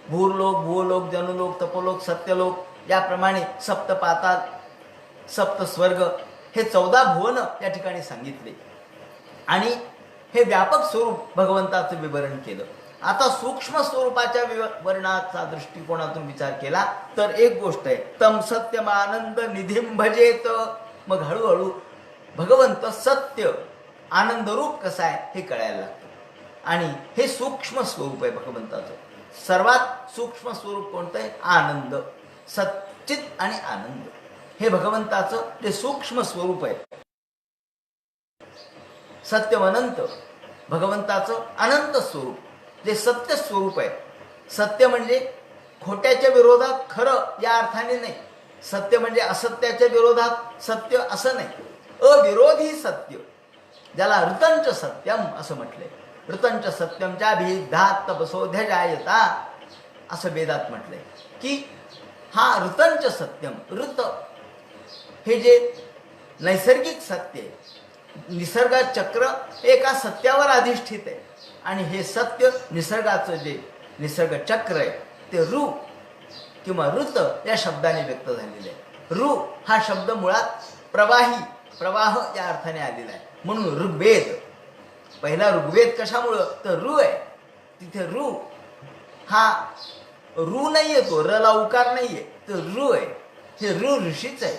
भूरलोक, भूलोक, जनलोक, तपोलोक, सत्यलोक, याप्रमाणे सप्त पाताल, सप्त स्वर्ग, हे 14 भुवन या ठिकाणी सांगितले. आणि हे व्यापक स्वरूप भगवंताचं विवरण केलं. आता सूक्ष्म स्वरूपाच्या विवरणाचा दृष्टिकोनातून विचार केला तर एक गोष्ट आहे, तम सत्यम आनंद निधिं भजेत. मग हळूहळू भगवंत सत्य आनंदरूप कसा आहे हे कळायला लागतं. आणि हे सूक्ष्म स्वरूप आहे भगवंताचं. सर्वात सूक्ष्म स्वरूप कोणतं आहे? आनंद. सच्चित आणि आनंद हे भगवंताचं ते सूक्ष्म स्वरूप आहे. सत्यम अनंत भगवंताचं अनंत स्वरूप जे सत्य स्वरूप आहे. सत्य म्हणजे खोट्याच्या विरोधात खरं या अर्थाने नाही. सत्य म्हणजे असत्याच्या विरोधात सत्य असं नाही. अविरोधी सत्य, ज्याला ऋतंच सत्यम असं म्हटलंय. ऋतंच सत्यमच्या भेदात तपसोध्यजायता असं वेदात म्हटलंय की हा ऋतंच सत्यम. ऋत हे जे नैसर्गिक सत्य आहे, निसर्ग चक्र एका सत्यावर अधिष्ठित आहे. आणि हे सत्य निसर्गाचं जे निसर्ग चक्र आहे ते ऋ किंवा ऋत या शब्दाने व्यक्त झालेलं आहे. ऋ हा शब्द मुळात प्रवाही, प्रवाह या अर्थाने आलेला आहे. म्हणून ऋग्वेद, पहिला ऋग्वेद कशामुळं? तर ऋ आहे. तिथे ऋ हा ऋ नाहीये, तो र ला उकार नाहीये, तर ऋ आहे. हे ऋ ऋषीच आहे.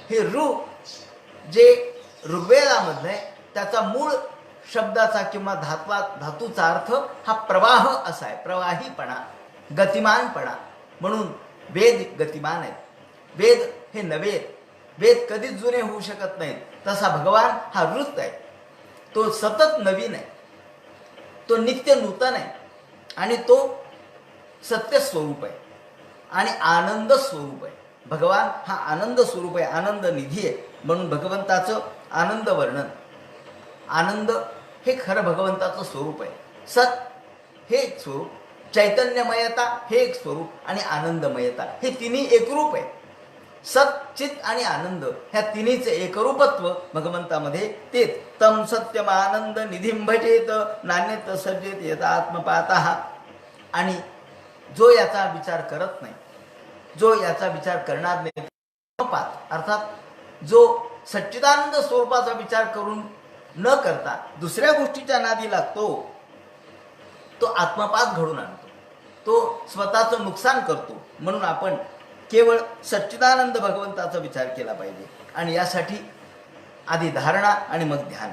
हे ऋ जे ऋग्वेदामधलं आहे त्याचा मूळ शब्दाचा किंवा धातूचा अर्थ हा प्रवाह असा आहे. प्रवाहीपणा, गतिमानपणा. म्हणून वेद गतिमान आहेत. वेद हे नवेद, वेद कधीच जुने होऊ शकत नाहीत. तसा भगवान हा ऋत आहे. तो सतत नवीन आहे, तो नित्य नूतन आहे आणि तो सत्य स्वरूप आहे आणि आनंद स्वरूप आहे. भगवान हा आनंद स्वरूप आहे, आनंद निधी आहे. म्हणून भगवंताचं आनंद वर्णन, आनंद हे खरं भगवंताचं स्वरूप आहे. सत हे स्वरूप चैतन्यमयता हे एक स्वरूप आणि आनंदमयता हे तिन्ही एकरूप आहे. सत चित आणि आनंद ह्या तिन्हीचे एकरूपत्व भगवंतामध्ये तेच तम सत्यम आनंद निधिम भजेत नान्यत सर्जेत यथा आत्मपातः. आणि जो याचा विचार करत नाही, जो याचा विचार करणार नाही, अर्थात जो सच्चिदानंद स्वरूपाचा विचार करून न करता दुसऱ्या गोष्टीच्या नादी लागतो, तो आत्मपात घडून आणतो, तो स्वतःचं नुकसान करतो. म्हणून आपण केवळ सच्चिदानंद भगवंताचा विचार केला पाहिजे. आणि यासाठी आधी धारणा आणि मग ध्यान.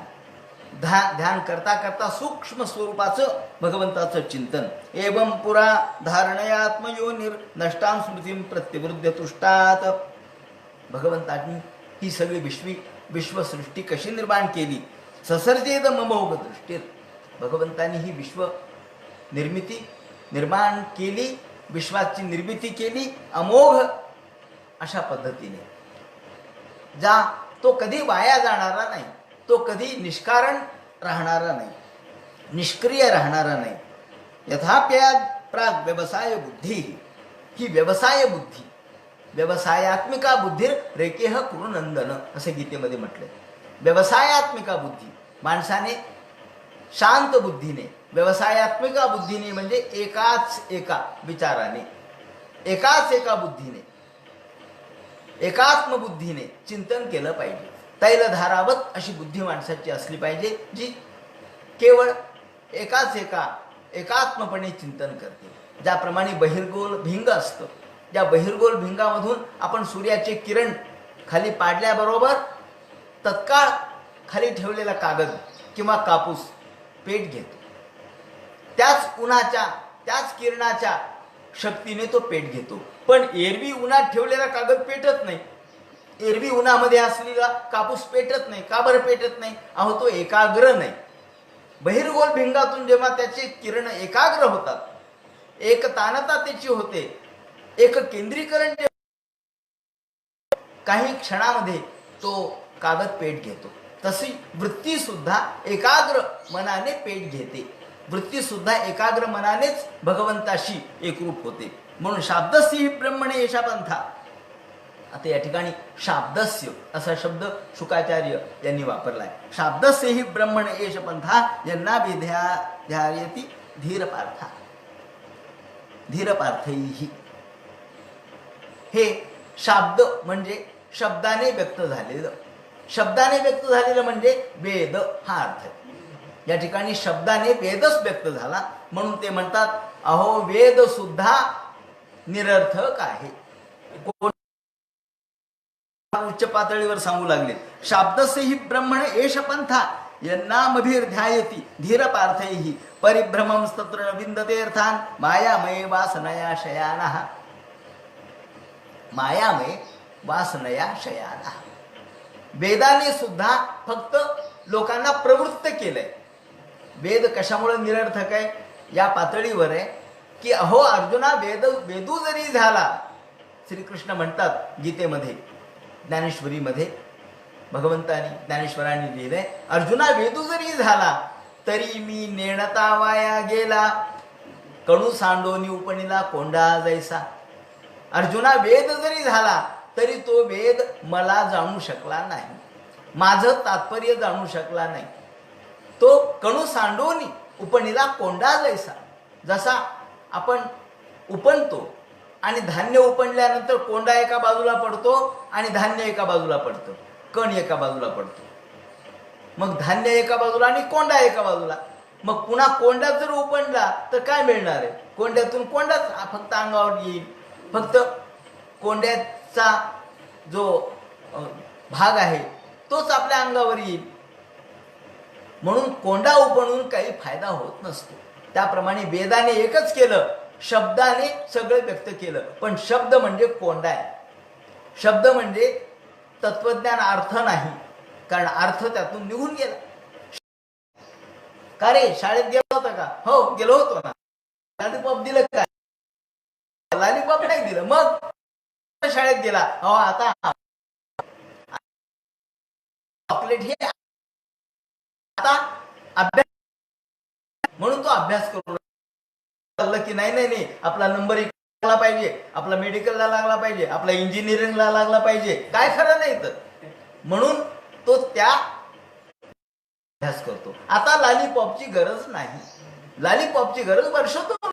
ध्यान करता करता सूक्ष्म स्वरूपाचं भगवंताचं चिंतन. एवं पुरा धारणयात्मयोनिर नष्टां स्मृतीं प्रत्यवृद्ध तुष्टात. भगवंतांनी ही सगळी विश्वसृष्टी कशी निर्माण केली. ससर्जेद ममोघ दृष्टीर. भगवंतांनी ही विश्व निर्माण केली, विश्वाची निर्मिती केली अमोघ अशा पद्धतीने. तो कधी वाया जाणारा नाही, तो कधी निष्कारण राहणारा नाही, निष्क्रिय राहणारा नाही. यथाप्या प्राग व्यवसाय बुद्धी. ही व्यवसाय बुद्धी, व्यवसायात्मिका बुद्धीर रेकेह कुरुनंदन असं गीतेमध्ये म्हटलंय. व्यवसायात्मिका बुद्धी, माणसाने शांत बुद्धीने, व्यवसायात्मिका बुद्धीने म्हणजे एकाच एका विचाराने, एकाच एका बुद्धीने, एकात्म बुद्धीने चिंतन केलं पाहिजे. तैलधारावत अशी बुद्धी माणसाची असली पाहिजे, जी केवळ एकात्मपणे चिंतन करते. ज्याप्रमाणे बहिर्गोल भिंग असतं, ज्या बहिर्गोल भिंगामधून आपण सूर्याचे किरण खाली पाडल्याबरोबर तत्काळ खाली ठेवलेला कागद किंवा कापूस पेट घेतो. त्याच उन्हाच्या, त्याच किरणाच्या शक्तीने तो पेट घेतो. पण एरवी उन्हात ठेवलेला कागद पेटत नाही, एरवी उन्हामध्ये असलेला कापूस पेटत नाही. का बरं पेटत नाही? अहो, तो एकाग्र नाही. बहिर्गोल भिंगातून जेव्हा त्याचे किरण एकाग्र होतात, एक तानता त्याची होते, एक केंद्रीकरण, काही क्षणामध्ये तो कागद पेट घेतो. तशी वृत्ती सुद्धा एकाग्र मनाने पेट घेते. वृत्ती सुद्धा एकाग्र मनानेच भगवंताशी एकरूप होते. म्हणून शाब्दस्य हि ब्रह्मणे एषा पंथा. आता या ठिकाणी शाब्दस्य असा शब्द शुकाचार्य यांनी वापरलाय. शाब्दस्य हि ब्रह्मणे एष पंथा यांना विध्यायती धीरपार्था. धीरपार्थैहि. हे शाब्द म्हणजे शब्दाने व्यक्त झालेलं. शब्दाने व्यक्त झालेलं म्हणजे वेद हा अर्थ आहे. या ठिकाणी शब्दाने वेदच व्यक्त झाला म्हणून ते म्हणतात अहो वेद सुद्धा निरर्थक आहे. उच्च पातळीवर सांगू लागले. शाब्दस्य हि ब्रह्मण एष पंथा यन्नामभिर्ध्यायति धीरपार्थैहि परिभ्रमं तत्र विन्दते अर्थान मायामये वासनया शयानः. मायामय वासनया शयानः. वेदाने सुद्धा फक्त लोकांना प्रवृत्त केलंय. वेद कशामुळे निरर्थक आहे या पातळीवर आहे की अहो अर्जुना वेदू जरी झाला, श्रीकृष्ण म्हणतात गीतेमध्ये, ज्ञानेश्वरीमध्ये भगवंतानी ज्ञानेश्वरांनी लिहिलंय, अर्जुना वेदू जरी झाला तरी मी नेणता वाया गेला, कडू सांडोनी उपणीला कोंडा जैसा. अर्जुना वेद जरी झाला तरी तो वेद मला जाणू शकला नाही, माझं तात्पर्य जाणू शकला नाही. तो कणू सांडोनी उपणीला कोंडा जैसा. जसा आपण उपणतो आणि धान्य उपणल्यानंतर कोंडा एका बाजूला पडतो आणि धान्य एका बाजूला पडतं, कण एका बाजूला पडतो, मग धान्य एका बाजूला आणि कोंडा एका बाजूला. मग पुन्हा कोंडा जर उपणला तर काय मिळणार आहे? कोंड्यातून कोंडाच फक्त अंगावर येईल. फक्त कोंड्याचा जो भाग आहे तोच आपल्या अंगावर येईल. म्हणून कोंडा उपणून काही फायदा होत नसतो. त्याप्रमाणे वेदाने एकच केलं, शब्दाने सगळं व्यक्त केलं. पण शब्द म्हणजे कोंडा आहे. शब्द म्हणजे तत्वज्ञान अर्थ नाही, कारण अर्थ त्यातून निघून गेला. का रे शाळेत गेलो होता का? हो गेलो होतो ना. लॉलीपॉप दिलं का? लॉलीपॉप नाही दिलं. मग शाळेत गेला. हो आता चॉकलेट हे आता अभ्यास म्हणून तो अभ्यास करू. लागलं की नाही नाही नाही, आपला नंबर लागला पाहिजे, आपला मेडिकलला लागला पाहिजे, आपला इंजिनिअरिंगला लागला पाहिजे, काय खरं नाही तर. म्हणून तो त्या अभ्यास करतो. आता लॉलीपॉपची गरज नाही, लॉलीपॉपची गरज वर्षातून.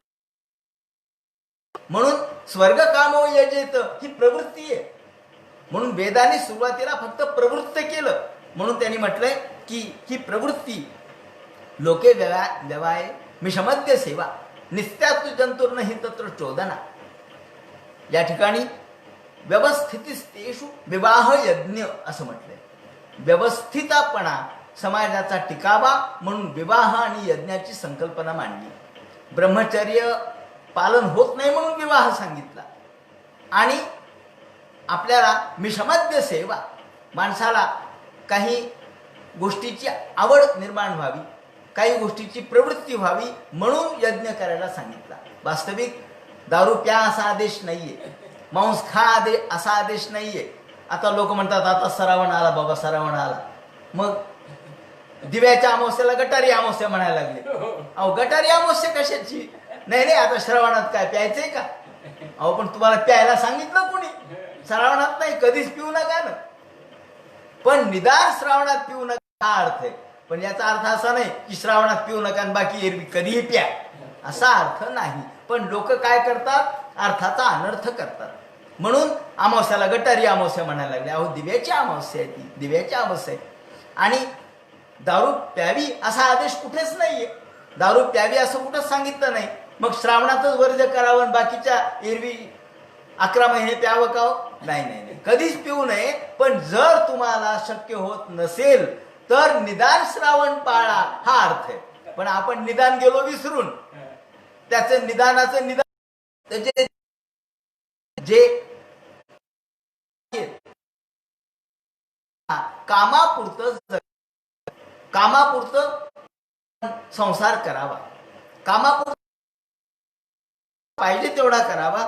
म्हणून स्वर्ग कामो यजेत ही प्रवृत्ती आहे. म्हणून वेदाने सुरुवातीला फक्त प्रवृत्त केलं, म्हणून त्यांनी म्हटलंय की ही प्रवृत्ती लोके व्यवाय मिषमद्य सेवा निस्त्यातु जंतुर्नहि तत्र चोदना. या ठिकाणी व्यवस्थितिस्तेषु विवाह यज्ञ असं म्हटलंय. व्यवस्थितपणा समाजाचा टिकावा म्हणून विवाह आणि यज्ञाची संकल्पना मांडली. ब्रह्मचर्य पालन होत नाही म्हणून विवाह सांगितला. आणि आपल्याला मिषमद्य सेवा, माणसाला काही गोष्टीची आवड निर्माण व्हावी, काही गोष्टीची प्रवृत्ती व्हावी म्हणून यज्ञ करायला सांगितला. वास्तविक दारू प्या असा आदेश नाहीये, मांस खा असा आदेश नाहीये. आता लोक म्हणतात आता श्रावण आला बाबा, श्रावण आला, मग दिव्याच्या अमावस्याला गटारी अमावस्या म्हणायला लागले. अहो गटारी अमावस्या कशाची? नाही नाही, आता श्रावणात काय प्यायचंय का? अहो पण तुम्हाला प्यायला सांगितलं कोणी? श्रावणात नाही, कधीच पिऊ नका ना. पण निदान श्रावणात पिऊ नका हा अर्थ आहे. पण याचा अर्थ असा नाही की श्रावणात पिऊ नका आणि बाकी एरवी कधीही प्या, असा अर्थ नाही. पण लोक काय करतात, अर्थाचा अनर्थ करतात. म्हणून अमावस्याला गटारी अमावस्या म्हणायला लागले. अहो दिव्याची अमावस्या आहे ती, दिव्याची अमावस्या आहे. आणि दारू प्यावी असा आदेश कुठेच नाहीये, दारू प्यावी असं कुठंच सांगितलं नाही. मग श्रावणातच वर्ज करावं, बाकीच्या एरवी 11 महिने प्यावं का? नाही नाही नाही, कधीच पिऊ नये. पण जर तुम्हाला शक्य होत नसेल तर निदान श्रावण पाळा हा अर्थ आहे. पण आपण निदान गेलो विसरून, त्याचं निदानाचं निदान त्याचे जे कामापुरतं संसार करावा, कामापुरतं पाहिजे तेवढा करावा.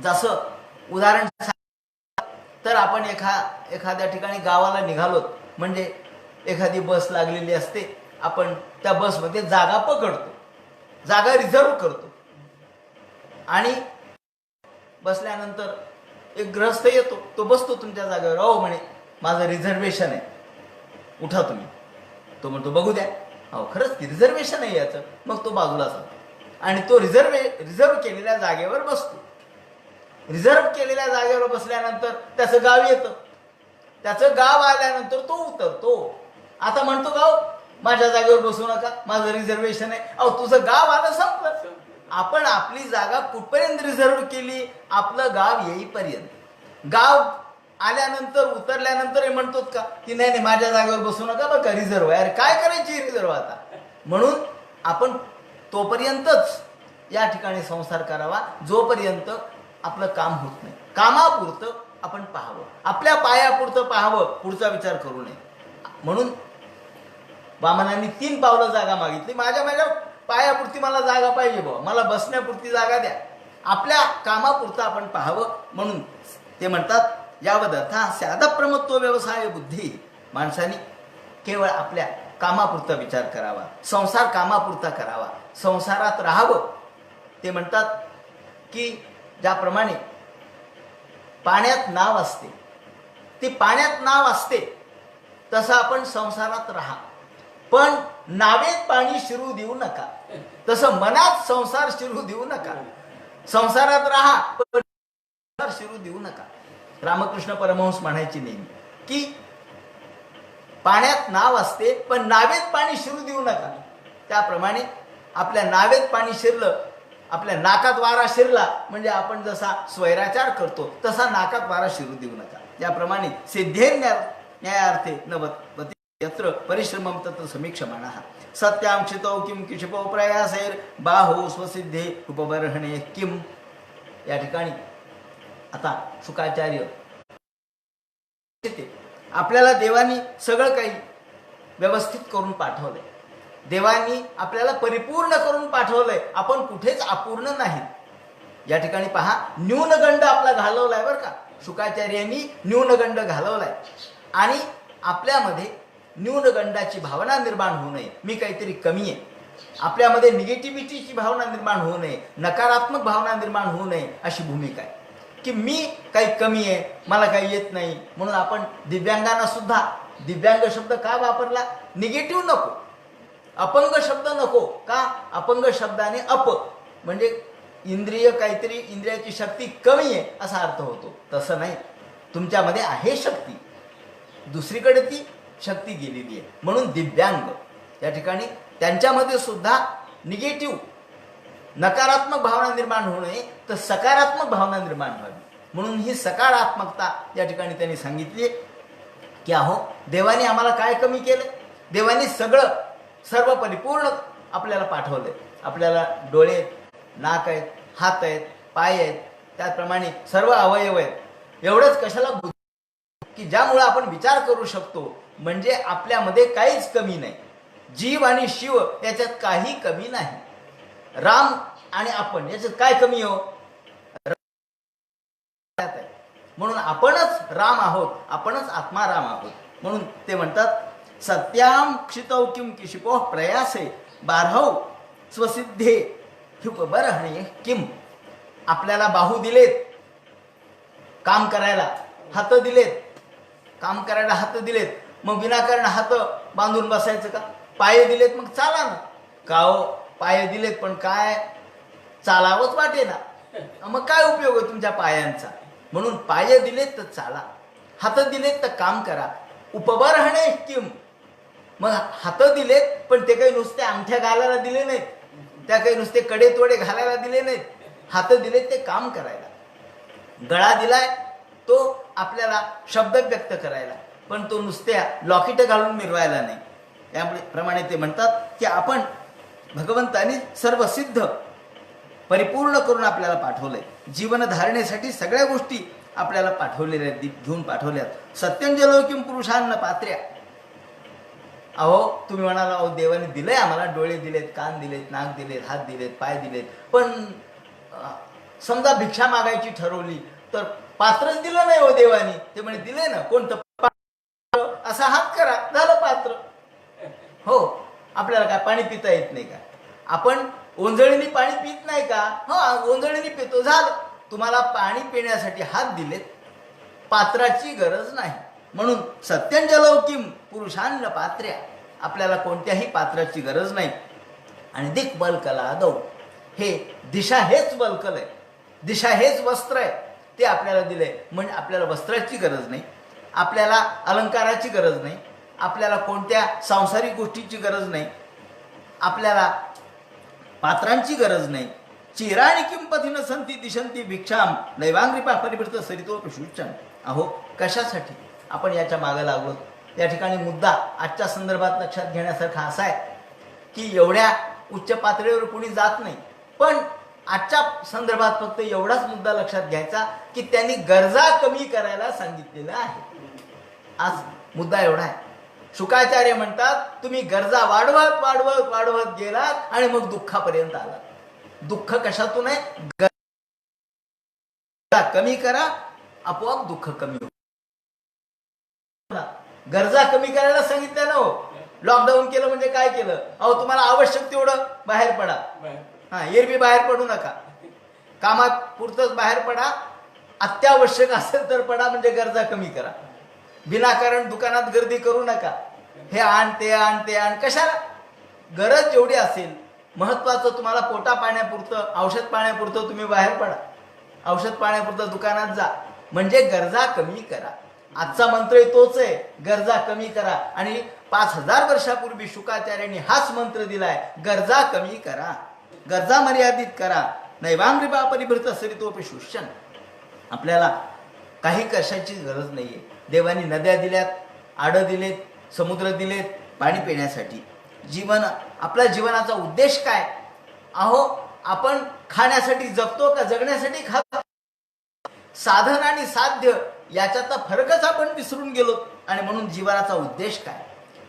जसं उदाहरण तर आपण एखाद्या ठिकाणी गावाला निघालोत म्हणजे एखादी बस लागलेली असते, आपण त्या बसमध्ये जागा पकडतो, जागा रिझर्व करतो. आणि बसल्यानंतर एक गृहस्थ येतो, तो बसतो तुमच्या जागेवर. अहो म्हणे माझं रिझर्वेशन आहे, उठा तुम्ही. तो म्हणतो बघू द्या. अहो खरंच रिझर्वेशन आहे याचं. मग तो बाजूला जातो आणि तो रिझर्व केलेल्या जागेवर बसतो. रिझर्व केलेल्या जागेवर बसल्यानंतर त्याचं गाव येतं, त्याचं गाव आल्यानंतर तो उतरतो. आता म्हणतो गाव माझ्या जागेवर बसू नका, माझं रिझर्वेशन आहे. अहो तुझं गाव आलं संपलं. आपण आपली जागा कुठपर्यंत रिझर्व केली? आपलं गाव येईपर्यंत. गाव आल्यानंतर उतरल्यानंतर हे म्हणतो का की नाही नाही माझ्या जागेवर बसू नका बरं का, रिझर्व आहे. अरे काय करायची रिझर्व आता? म्हणून आपण तोपर्यंतच या ठिकाणी संसार करावा जोपर्यंत आपलं काम होत नाही. कामापुरतं आपण पाहावं, आपल्या पायापुरतं पाहावं, पुढचा विचार करू नये. म्हणून वामनांनी 3 पावलं जागा मागितली. माझ्या पायापुरती मला जागा पाहिजे बुवा, मला बसण्यापुरती जागा द्या. आपल्या कामापुरतं आपण पाहावं. म्हणून ते म्हणतात यावदर्था स्यादप्रमत्व व्यवसाय बुद्धी. माणसाने केवळ आपल्या कामापुरता विचार करावा, संसार कामापुरता करावा, संसारात राहावं. ते म्हणतात की ज्याप्रमाणे पाण्यात नाव असते, ती पाण्यात नाव असते, तसं आपण संसारात राहा. पण नावेत पाणी शिरू देऊ नका, तसं मनात संसार शिरू देऊ नका. संसारात राहा पण संसार शिरू देऊ नका. रामकृष्ण परमहंस म्हणायची नेहमी की पाण्यात नाव असते पण नावेत पाणी शिरू देऊ नका. त्याप्रमाणे आपल्या नावेत पाणी शिरलं, आपल्या नाकात वारा शिरला म्हणजे आपण जसा स्वैराचार करतो तसा नाकात वारा शिरू देऊ नका. याप्रमाणे सिद्धे न्यायार्थे नवत यत्र परिश्रमम तत्र समीक्षमाणः सत्यां क्षितौ किं किशपौ प्रयासैर बाहो स्वसिद्धे उपबर्हणे किम. या ठिकाणी आता शुकाचार्य आपल्याला देवानी सगळं काही व्यवस्थित करून पाठवलंय, देवानी आपल्याला परिपूर्ण करून पाठवलंय. आपण कुठेच अपूर्ण नाही. या ठिकाणी पहा न्यूनगंड आपला घालवलाय बरं का, शुकाचार्यांनी न्यूनगंड घालवलाय. आणि आपल्यामध्ये न्यूनगंडाची भावना निर्माण होऊ नये, मी काहीतरी कमी आहे, आपल्यामध्ये निगेटिव्हिटीची भावना निर्माण होऊ नये, नकारात्मक भावना निर्माण होऊ नये अशी भूमिका आहे. की मी काही कमी आहे, मला काही येत नाही, म्हणून आपण दिव्यांगांना सुद्धा दिव्यांग शब्द का वापरला? निगेटिव्ह नको, अपंग शब्द नको. का? अपंग शब्दाने अप म्हणजे इंद्रिय काहीतरी, इंद्रियाची शक्ती कमी आहे असा अर्थ होतो. तसं नाही, तुमच्यामध्ये आहे शक्ती, दुसरीकडे ती शक्ती गेलेली आहे. म्हणून दिव्यांग या ठिकाणी त्यांच्यामध्ये सुद्धा निगेटिव्ह नकारात्मक भावना निर्माण होऊ नये, तर सकारात्मक भावना निर्माण व्हावी. म्हणून ही सकारात्मकता या ठिकाणी त्यांनी सांगितली की अहो देवाने आम्हाला काय कमी केलं? देवाने सगळं सर्व परिपूर्ण आपल्याला पाठवलंय. आपल्याला डोळे आहेत, नाक आहेत, हात आहेत, पाय आहेत, त्याचप्रमाणे सर्व अवयव आहेत. एवढंच कशाला की ज्यामुळे आपण विचार करू शकतो. म्हणजे आपल्यामध्ये काहीच कमी नाही. जीव आणि शिव याच्यात काही कमी नाही. राम आणि आपण याच्यात काय कमी हो? म्हणून आपणच राम आहोत, आपणच आत्मा राम आहोत. म्हणून ते म्हणतात सत्याम क्षितौ किम किशिपो प्रयासे बारहौ स्वसिद्धे ह्युपबरहणे किम. आपल्याला बाहू दिलेत काम करायला, हात दिलेत काम करायला, हात दिलेत, मग विनाकारण हात बांधून बसायचं का? पाय दिलेत मग चाला ना. का हो, पाय दिलेत पण काय चालावंच वाटे ना, मग काय उपयोग आहे तुमच्या पायांचा? म्हणून पाय दिलेत तर चाला, हात दिलेत तर काम करा. उपबरहणे किम. मग हात दिलेत पण ते काही नुसते अंगठ्या घालायला दिले नाहीत, त्या काही नुसते कडे तोडे घालायला दिले नाहीत. हात दिलेत ते काम करायला. गळा दिलाय तो आपल्याला शब्द व्यक्त करायला, पण तो नुसत्या लॉकेट घालून मिरवायला नाही. त्याप्रमाणे ते म्हणतात की आपण भगवंतानी सर्व सिद्ध परिपूर्ण करून आपल्याला पाठवलंय. जीवन धारणेसाठी सगळ्या गोष्टी आपल्याला पाठवलेल्या आहेत, घेऊन पाठवल्यात. सत्यंजलो किम पुरुषान्न पात्र्या. अहो तुम्ही म्हणाला अहो देवाने दिलंय आम्हाला, डोळे दिलेत, कान दिलेत, नाक दिलेत, हात दिलेत, पाय दिलेत, पण समजा भिक्षा मागायची ठरवली तर पात्रच दिलं नाही हो देवानी. ते म्हणे दिले ना, कोणतं पात्र? असा हात करा, झालं पात्र. हो, आपल्याला काय पाणी पिता येत नाही का? आपण ओंजळीने पाणी पित नाही का? हो, ओंजळीने पितो, झालं. तुम्हाला पाणी पिण्यासाठी हात दिलेत, पात्राची गरज नाही. म्हणून सत्यंजलो किम पुरुषान्न पात्र्या. आपल्याला कोणत्याही पात्राची गरज नाही. आणि दिक बलकला दौ. हे दिशा हेच बलकल आहे, दिशा हेच वस्त्र आहे, ते आपल्याला दिलंय. म्हणजे आपल्याला वस्त्राची गरज नाही, आपल्याला अलंकाराची गरज नाही, आपल्याला कोणत्या सांसारिक गोष्टीची गरज नाही, आपल्याला पात्रांची गरज नाही. चिराणी किंपतीनं संती दिशंती भिक्षाम नैवांग्रिपा परिवृत सरितोपि शुचन. अहो कशासाठी आपण याच्या मागे लागलो? या ठिकाणी मुद्दा आजच्या संदर्भात लक्षात घेण्यासारखा असा आहे की एवढ्या उच्च पातळीवर कुणी जात नाही, पण आजच्या संदर्भात फक्त एवढाच मुद्दा लक्षात घ्यायचा की त्यांनी गरजा कमी करायला सांगितलेलं आहे. आज मुद्दा एवढा आहे. शुकाचार्य म्हणतात तुम्ही गरजा वाढवत वाढवत वाढवत गेलात आणि मग दुःखापर्यंत आलात. दुःख कशातून आहे? गरजा कमी करा, आपोआप दुःख कमी होईल. गरजा कमी करायला सांगितलं ना हो. लॉकडाऊन केलं म्हणजे काय केलं? अहो तुम्हाला आवश्यक तेवढं बाहेर पडा, एरवी बाहेर पडू नका, कामात पुरतच बाहेर पडा, अत्यावश्यक असेल तर पडा, म्हणजे गरजा कमी करा. विनाकारण दुकानात गर्दी करू नका, हे आण ते आण ते आण. कशाला? गरज जेवढी असेल, महत्वाचं तुम्हाला पोटा पाण्यापुरतं, औषध पाण्यापुरतं तुम्ही बाहेर पडा, औषध पाण्यापुरतं दुकानात जा, म्हणजे गरजा कमी करा. आजचा मंत्र तोच आहे, गरजा कमी करा. आणि 5000 वर्षापूर्वी शुकाचार्यांनी हाच मंत्र दिलाय, गरजा कमी करा, गरजा मर्यादित करा. नैवांग्रिपा परिभृत सरितोपि शुष्यन. आपल्याला काही कशाची गरज नाहीये. देवानी नद्या दिल्यात, आडं दिलेत, समुद्र दिलेत पाणी पिण्यासाठी. जीवन, आपल्या जीवनाचा उद्देश काय? अहो आपण खाण्यासाठी जगतो का जगण्यासाठी खातो? साधन आणि साध्य याच्यातला फरकच आपण विसरून गेलो. आणि म्हणून जीवनाचा उद्देश काय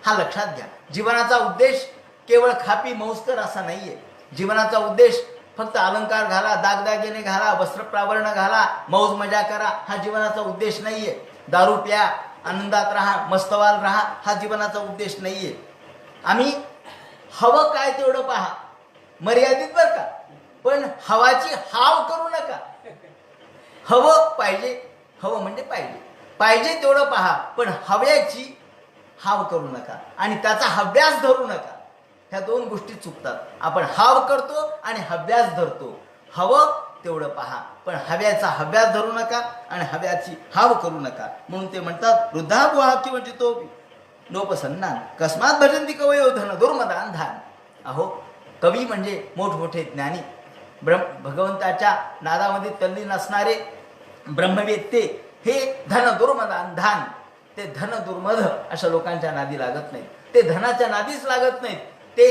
हा लक्षात घ्या. जीवनाचा उद्देश केवळ खापी मौस्कर असा नाहीये. जीवनाचा उद्देश फक्त अलंकार घाला, दागदागिने घाला, वस्त्र प्रावरण घाला, मौज मजा करा हा जीवनाचा उद्देश नाहीये. दारू प्या, आनंदात राहा, मस्तवाल राहा हा जीवनाचा उद्देश नाहीये. आम्ही हवं काय तेवढं पहा, मर्यादित बर का, पण हवाची हाव करू नका. हवं पाहिजे, हवं म्हणजे पाहिजे, पाहिजे तेवढं पहा, पण हव्याची हाव करू नका आणि त्याचा हव्यास धरू नका. ह्या दोन गोष्टी चुकतात. आपण हाव करतो आणि हव्यास धरतो. हवं तेवढं पहा, पण हव्याचा हव्यास धरू नका आणि हव्याची हाव करू नका. म्हणून ते म्हणतात वृद्धा गुहा किंवा जितो नोपसन्नान कस्मात भजंती कवयो धन दुर्मदान धान. अहो, कवी म्हणजे मोठमोठे ज्ञानी, भगवंताच्या नादामध्ये तल्लीन असणारे ब्रह्मवेत्ते हे धन दुर्मदान धान, ते धन दुर्मध अशा लोकांच्या नादी लागत नाहीत. ते धनाच्या नादीच लागत नाहीत. ते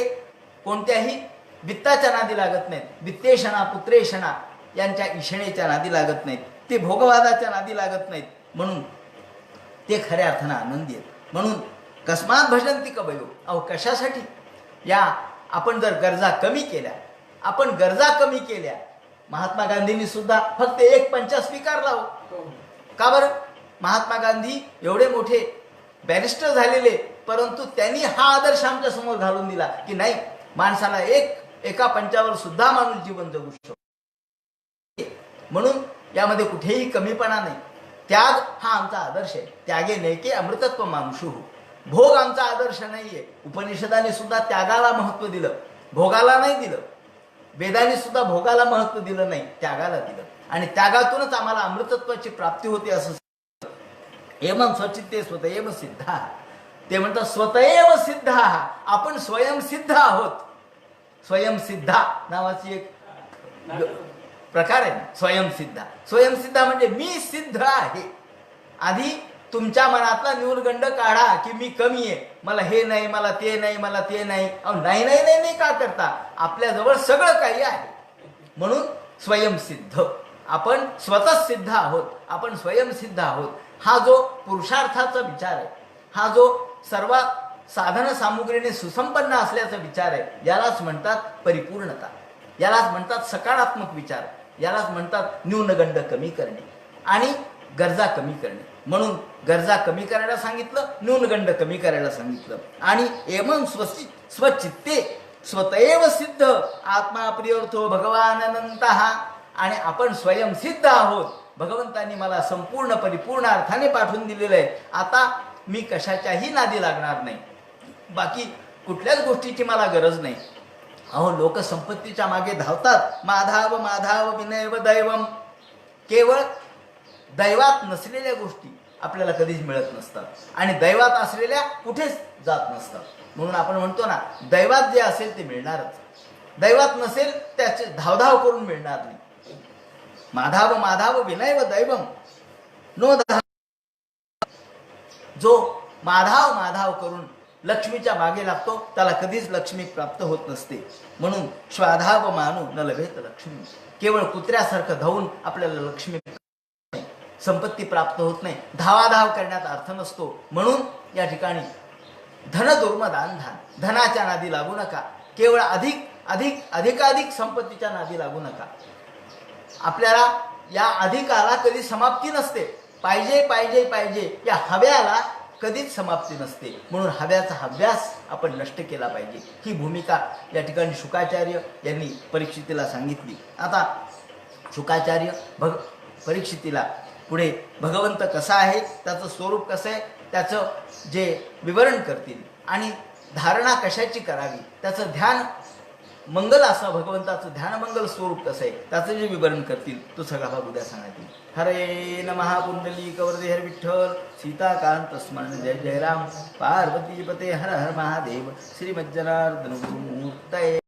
कोणत्याही वित्ताच्या नादी लागत नाहीत. वित्तेषणा पुत्रेषणा यांच्या इषणेच्या नादी लागत नाहीत. ते भोगवादाच्या नादी लागत नाहीत. म्हणून ते खऱ्या अर्थानं आनंदी आहेत. म्हणून कस्मात भजंती कवयो. अहो, कशासाठी? या आपण जर गरजा कमी केल्या, आपण गरजा कमी केल्या. महात्मा गांधींनी सुद्धा फक्त एक पंचा स्वीकारला हो. का बरं? महात्मा गांधी एवढे मोठे बॅरिस्टर झालेले, परंतु त्यांनी हा आदर्श आमच्या समोर घालून दिला की नाही, माणसाला एका पंचावर सुद्धा माणूस जीवन जगू शकतो. म्हणून यामध्ये कुठेही कमीपणा नाही. त्याग हा आमचा आदर्श आहे. त्यागे नैके अमृतत्व मांशु. भोग आमचा आदर्श नाहीये. उपनिषदाने सुद्धा त्यागाला महत्व दिलं, भोगाला नाही दिलं. वेदाने सुद्धा भोगाला महत्व दिलं नाही, त्यागाला दिलं. आणि त्यागातूनच आम्हाला अमृतत्वाची प्राप्ती होते असं. एवं स्वचित्ते स्वतएव सिद्धा. ते म्हणतात स्वतएव सिद्धा, आपण स्वयंसिद्ध आहोत. स्वयंसिद्धा नावाची एक प्रकार आहे. स्वयंसिद्धा, स्वयंसिद्धा म्हणजे मी सिद्ध आहे. आधी तुमच्या मनातला न्यूनगंड काढा की मी कमी आहे, मला हे नाही, मला ते नाही, मला ते नाही. अहो, नाही नाही नाही नाही का करता? आपल्याजवळ सगळं काही आहे. म्हणून स्वयंसिद्ध, आपण स्वतः सिद्ध आहोत, आपण स्वयंसिद्ध आहोत. हा जो पुरुषार्थाचा विचार आहे, हा जो सर्व साधन सामुग्रीने सुसंपन्न असल्याचा विचार आहे, यालाच म्हणतात परिपूर्णता, यालाच म्हणतात सकारात्मक विचार, यालाच म्हणतात न्यूनगंड कमी करणे आणि गरजा कमी करणे. म्हणून गरजा कमी करायला सांगितलं, न्यूनगंड कमी करायला सांगितलं. आणि एवं स्वचित्ते स्वतएव सिद्ध आत्मा प्रियर्थो भगवान अनंतः. आणि आपण स्वयंसिद्ध आहोत. भगवंतांनी मला संपूर्ण परिपूर्ण अर्थाने पाठवून दिलेलं आहे. आता मी कशाच्याही नादी लागणार नाही. बाकी कुठल्याच गोष्टीची मला गरज नाही. अहो, लोक संपत्तीच्या मागे धावतात. माधाव माधाव विनयव दैवम. केवळ दैवात नसलेल्या गोष्टी आपल्याला कधीच मिळत नसतात आणि दैवात असलेल्या कुठेच जात नसतात. म्हणून आपण म्हणतो ना, दैवात जे असेल ते मिळणारच, दैवात नसेल त्याचे धावधाव करून मिळणार नाही. माधाव माधाव विनयव दैवम नो. जो माधाव माधाव करून लक्ष्मीच्या मागे लागतो त्याला कधीच लक्ष्मी प्राप्त होत नसते. म्हणून श्वाधाव मानू न लभेत लक्ष्मी. केवळ कुत्र्यासारखं धावून आपल्याला लक्ष्मी संपत्ती प्राप्त होत नाही. धावाधाव करण्यात अर्थ नसतो. म्हणून या ठिकाणी धन दुर्मदान धान. धनाच्या नादी लागू नका. केवळ अधिकाधिक संपत्तीच्या नादी लागू नका. आपल्याला या अधिकाला कधी समाप्ती नसते. पाहिजे पाहिजे पाहिजे या हव्याला कधीच समाप्ती नसते. म्हणून हव्याचा हव्यास आपण नष्ट केला पाहिजे. ही भूमिका या ठिकाणी शुकाचार्य यांनी परीक्षितीला सांगितली. आता शुकाचार्य परीक्षितीला पुढे भगवंत कसा आहे, त्याचं स्वरूप कसं आहे, त्याचं जे विवरण करतील आणि धारणा कशाची करावी, त्याचं ध्यान मंगल असं भगवंताचं ध्यानमंगल स्वरूप कसं आहे त्याचं जे विवरण करतील तो सगळा भाग उद्या सांगतील. हरे नमः. पुंडलिक वरदे हर विठ्ठल. सीताकांत स्मरण जय जय राम. पार्वती पते हर हर महादेव. श्रीमज्जनार्दन गुरुमूर्तये.